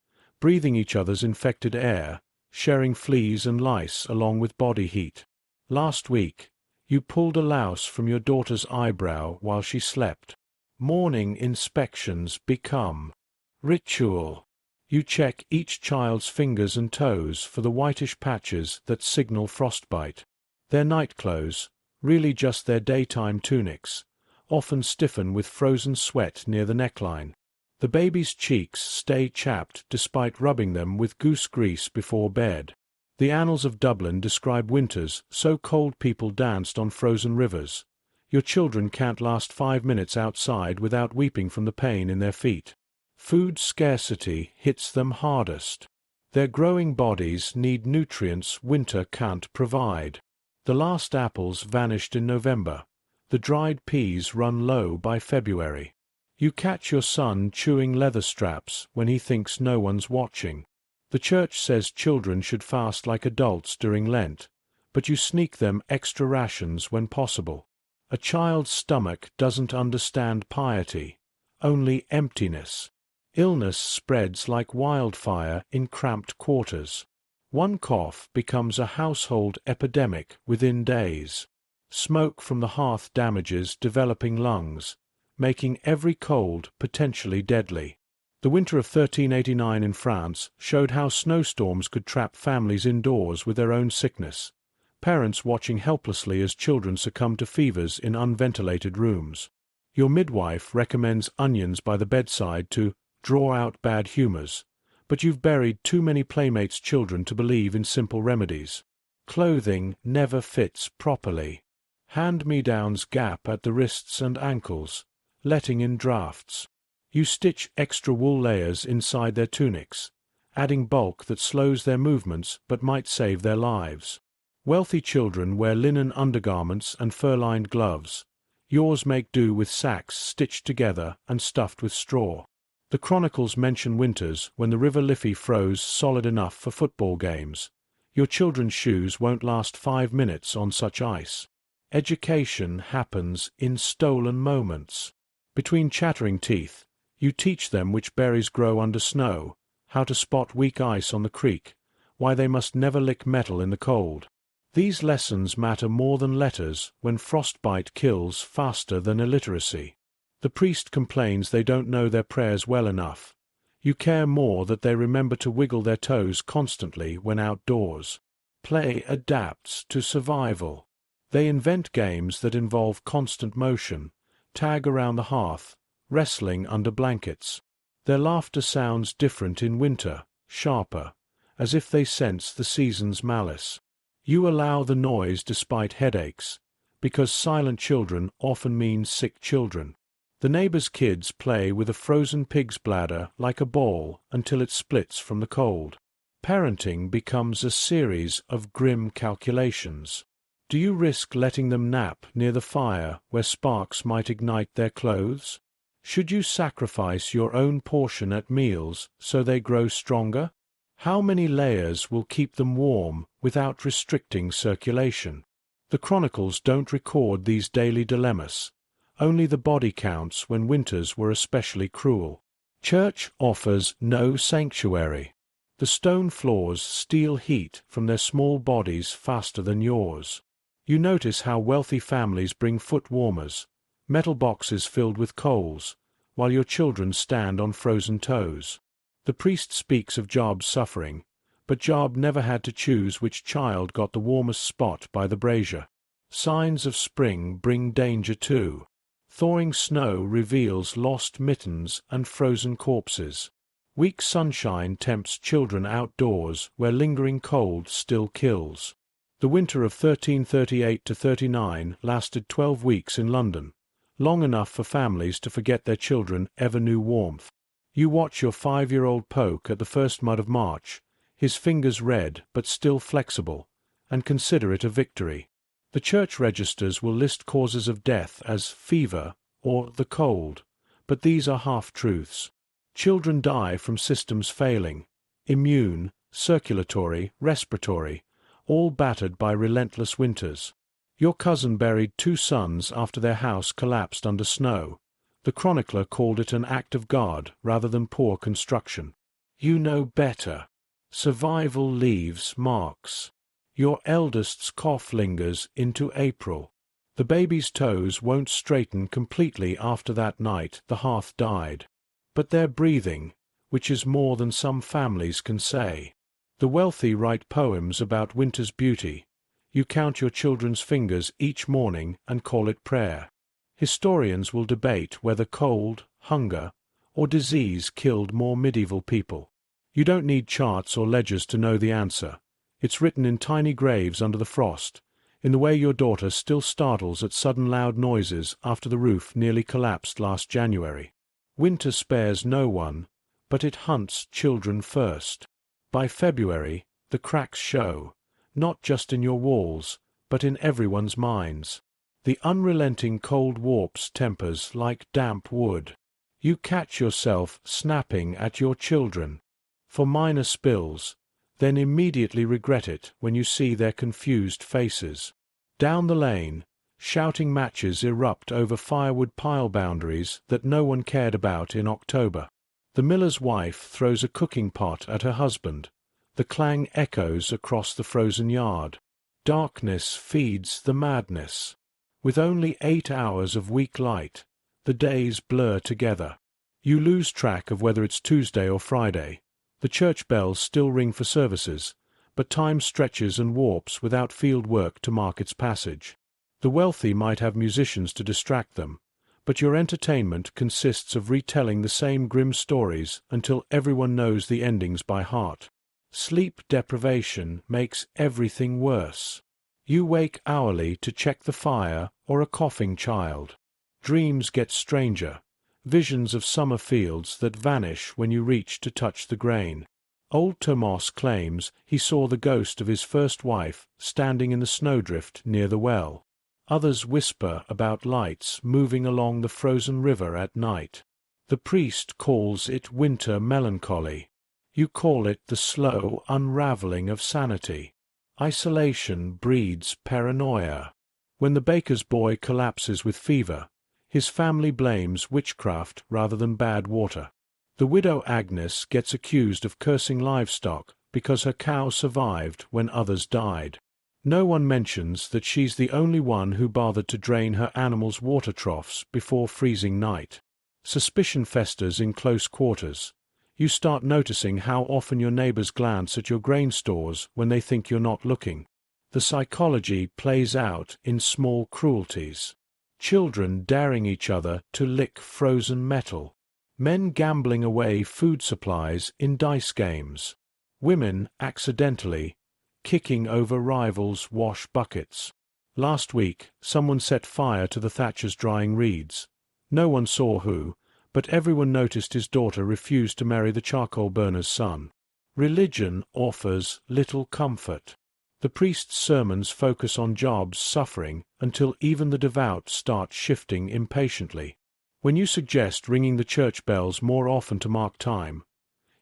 breathing each other's infected air, sharing fleas and lice along with body heat. Last week, you pulled a louse from your daughter's eyebrow while she slept. Morning inspections become ritual. You check each child's fingers and toes for the whitish patches that signal frostbite. Their night clothes, really just their daytime tunics, often stiffen with frozen sweat near the neckline. The baby's cheeks stay chapped despite rubbing them with goose grease before bed. The annals of Dublin describe winters so cold people danced on frozen rivers. Your children can't last 5 minutes outside without weeping from the pain in their feet. Food scarcity hits them hardest. Their growing bodies need nutrients winter can't provide. The last apples vanished in November. The dried peas run low by February. You catch your son chewing leather straps when he thinks no one's watching. The church says children should fast like adults during Lent, but you sneak them extra rations when possible. A child's stomach doesn't understand piety, only emptiness. Illness spreads like wildfire in cramped quarters. One cough becomes a household epidemic within days. Smoke from the hearth damages developing lungs, making every cold potentially deadly. The winter of 1389 in France showed how snowstorms could trap families indoors with their own sickness, parents watching helplessly as children succumb to fevers in unventilated rooms. Your midwife recommends onions by the bedside to draw out bad humors, but you've buried too many playmates' children to believe in simple remedies. Clothing never fits properly. Hand-me-downs gap at the wrists and ankles, letting in drafts. You stitch extra wool layers inside their tunics, adding bulk that slows their movements but might save their lives. Wealthy children wear linen undergarments and fur-lined gloves. Yours make do with sacks stitched together and stuffed with straw. The chronicles mention winters when the River Liffey froze solid enough for football games. Your children's shoes won't last 5 minutes on such ice. Education happens in stolen moments. Between chattering teeth, you teach them which berries grow under snow, how to spot weak ice on the creek, why they must never lick metal in the cold. These lessons matter more than letters when frostbite kills faster than illiteracy. The priest complains they don't know their prayers well enough. You care more that they remember to wiggle their toes constantly when outdoors. Play adapts to survival. They invent games that involve constant motion, tag around the hearth, wrestling under blankets. Their laughter sounds different in winter, sharper, as if they sense the season's malice. You allow the noise despite headaches, because silent children often mean sick children. The neighbor's kids play with a frozen pig's bladder like a ball until it splits from the cold. Parenting becomes a series of grim calculations. Do you risk letting them nap near the fire where sparks might ignite their clothes? Should you sacrifice your own portion at meals so they grow stronger? How many layers will keep them warm without restricting circulation? The chronicles don't record these daily dilemmas. Only the body counts when winters were especially cruel. Church offers no sanctuary. The stone floors steal heat from their small bodies faster than yours. You notice how wealthy families bring foot warmers, metal boxes filled with coals, while your children stand on frozen toes. The priest speaks of Job's suffering, but Job never had to choose which child got the warmest spot by the brazier. Signs of spring bring danger too. Thawing snow reveals lost mittens and frozen corpses. Weak sunshine tempts children outdoors where lingering cold still kills. The winter of 1338–39 lasted 12 weeks in London, long enough for families to forget their children ever knew warmth. You watch your 5-year-old poke at the first mud of March, his fingers red but still flexible, and consider it a victory. The church registers will list causes of death as fever or the cold, but these are half-truths. Children die from systems failing, immune, circulatory, respiratory, all battered by relentless winters. Your cousin buried 2 sons after their house collapsed under snow. The chronicler called it an act of God rather than poor construction. You know better. Survival leaves marks. Your eldest's cough lingers into April. The baby's toes won't straighten completely after that night the hearth died. But they're breathing, which is more than some families can say. The wealthy write poems about winter's beauty. You count your children's fingers each morning and call it prayer. Historians will debate whether cold, hunger, or disease killed more medieval people. You don't need charts or ledgers to know the answer. It's written in tiny graves under the frost, in the way your daughter still startles at sudden loud noises after the roof nearly collapsed last January. Winter spares no one, but it hunts children first. By February, the cracks show, not just in your walls, but in everyone's minds. The unrelenting cold warps tempers like damp wood. You catch yourself snapping at your children for minor spills, then immediately regret it when you see their confused faces. Down the lane, shouting matches erupt over firewood pile boundaries that no one cared about in October. The miller's wife throws a cooking pot at her husband. The clang echoes across the frozen yard. Darkness feeds the madness. With only 8 hours of weak light, the days blur together. You lose track of whether it's Tuesday or Friday. The church bells still ring for services, but time stretches and warps without field work to mark its passage. The wealthy might have musicians to distract them, but your entertainment consists of retelling the same grim stories until everyone knows the endings by heart. Sleep deprivation makes everything worse. You wake hourly to check the fire or a coughing child. Dreams get stranger, visions of summer fields that vanish when you reach to touch the grain. Old Tomas claims he saw the ghost of his first wife standing in the snowdrift near the well. Others whisper about lights moving along the frozen river at night. The priest calls it winter melancholy. You call it the slow unraveling of sanity. Isolation breeds paranoia. When the baker's boy collapses with fever, his family blames witchcraft rather than bad water. The widow Agnes gets accused of cursing livestock because her cow survived when others died. No one mentions that she's the only one who bothered to drain her animals' water troughs before freezing night. Suspicion festers in close quarters. You start noticing how often your neighbors glance at your grain stores when they think you're not looking. The psychology plays out in small cruelties. Children daring each other to lick frozen metal. Men gambling away food supplies in dice games. Women accidentally kicking over rivals' wash buckets. Last week, someone set fire to the thatcher's drying reeds. No one saw who, but everyone noticed his daughter refused to marry the charcoal burner's son. Religion offers little comfort. The priest's sermons focus on Job's suffering until even the devout start shifting impatiently. When you suggest ringing the church bells more often to mark time,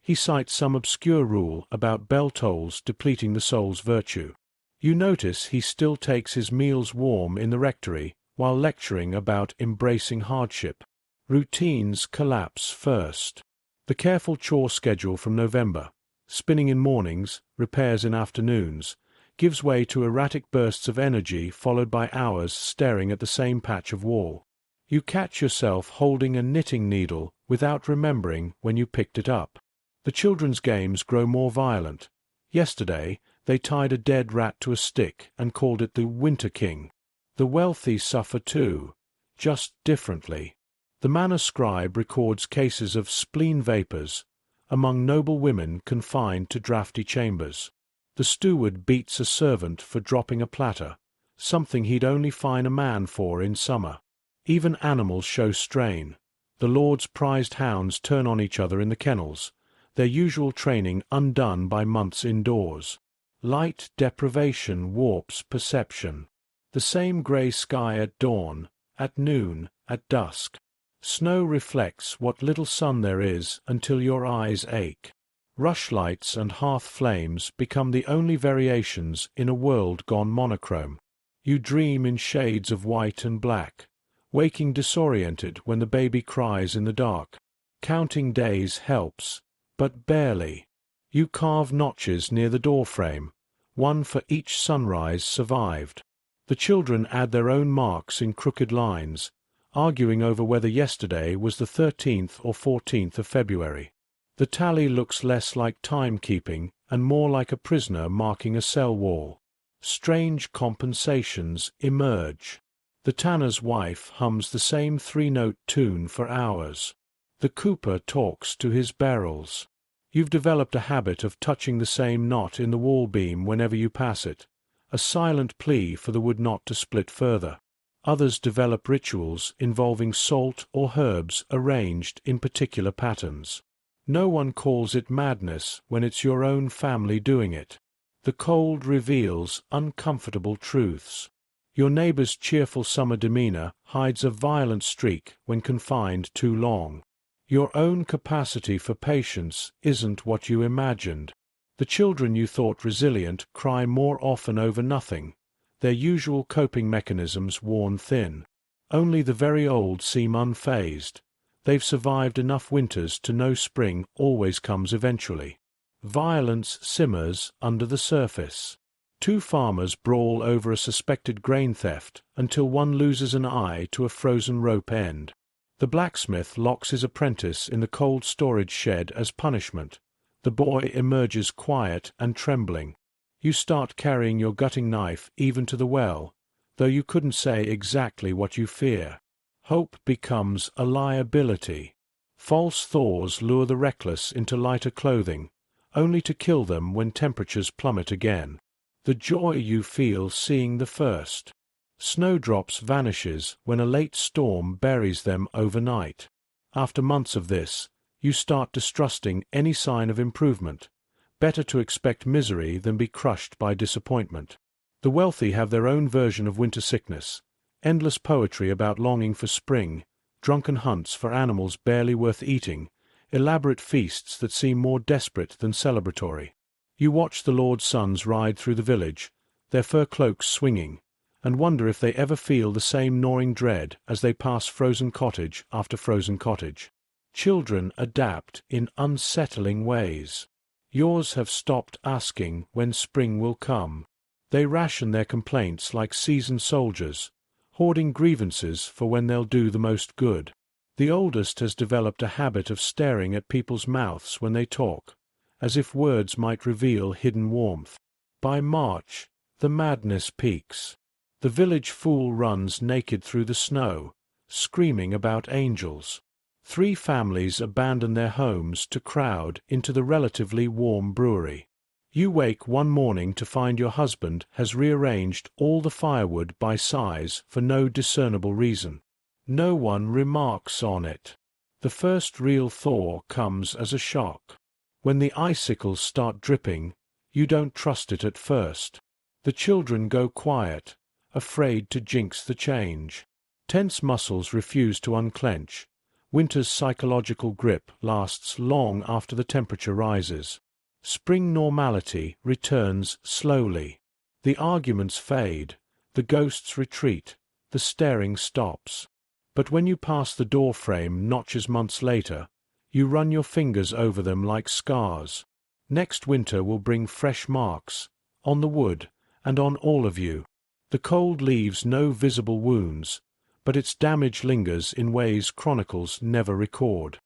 he cites some obscure rule about bell tolls depleting the soul's virtue. You notice he still takes his meals warm in the rectory while lecturing about embracing hardship. Routines collapse first. The careful chore schedule from November, spinning in mornings, repairs in afternoons, gives way to erratic bursts of energy followed by hours staring at the same patch of wall. You catch yourself holding a knitting needle without remembering when you picked it up. The children's games grow more violent. Yesterday, they tied a dead rat to a stick and called it the Winter King. The wealthy suffer too, just differently. The manor scribe records cases of spleen vapors among noble women confined to drafty chambers. The steward beats a servant for dropping a platter, something he'd only fine a man for in summer. Even animals show strain. The Lord's prized hounds turn on each other in the kennels, their usual training undone by months indoors. Light deprivation warps perception. The same grey sky at dawn, at noon, at dusk. Snow reflects what little sun there is until your eyes ache. Rushlights and hearth flames become the only variations in a world gone monochrome. You dream in shades of white and black, waking disoriented when the baby cries in the dark. Counting days helps, but barely. You carve notches near the doorframe, one for each sunrise survived. The children add their own marks in crooked lines, arguing over whether yesterday was the 13th or 14th of February. The tally looks less like timekeeping and more like a prisoner marking a cell wall. Strange compensations emerge. The tanner's wife hums the same three-note tune for hours. The cooper talks to his barrels. You've developed a habit of touching the same knot in the wall beam whenever you pass it, a silent plea for the wood not to split further. Others develop rituals involving salt or herbs arranged in particular patterns. No one calls it madness when it's your own family doing it. The cold reveals uncomfortable truths. Your neighbor's cheerful summer demeanor hides a violent streak when confined too long. Your own capacity for patience isn't what you imagined. The children you thought resilient cry more often over nothing, their usual coping mechanisms worn thin. Only the very old seem unfazed. They've survived enough winters to know spring always comes eventually. Violence simmers under the surface. Two farmers brawl over a suspected grain theft until one loses an eye to a frozen rope end. The blacksmith locks his apprentice in the cold storage shed as punishment. The boy emerges quiet and trembling. You start carrying your gutting knife even to the well, though you couldn't say exactly what you fear. Hope becomes a liability. False thaws lure the reckless into lighter clothing, only to kill them when temperatures plummet again. The joy you feel seeing the first snowdrops vanishes when a late storm buries them overnight. After months of this, you start distrusting any sign of improvement. Better to expect misery than be crushed by disappointment. The wealthy have their own version of winter sickness, endless poetry about longing for spring, drunken hunts for animals barely worth eating, elaborate feasts that seem more desperate than celebratory. You watch the Lord's sons ride through the village, their fur cloaks swinging, and wonder if they ever feel the same gnawing dread as they pass frozen cottage after frozen cottage. Children adapt in unsettling ways. Yours have stopped asking when spring will come. They ration their complaints like seasoned soldiers, hoarding grievances for when they'll do the most good. The oldest has developed a habit of staring at people's mouths when they talk, as if words might reveal hidden warmth. By March, the madness peaks. The village fool runs naked through the snow, screaming about angels. 3 families abandon their homes to crowd into the relatively warm brewery. You wake one morning to find your husband has rearranged all the firewood by size for no discernible reason. No one remarks on it. The first real thaw comes as a shock. When the icicles start dripping, you don't trust it at first. The children go quiet, afraid to jinx the change. Tense muscles refuse to unclench. Winter's psychological grip lasts long after the temperature rises. Spring normality returns slowly. The arguments fade, the ghosts retreat, the staring stops. But when you pass the door frame notches months later, you run your fingers over them like scars. Next winter will bring fresh marks, on the wood and on all of you. The cold leaves no visible wounds, but its damage lingers in ways chronicles never record.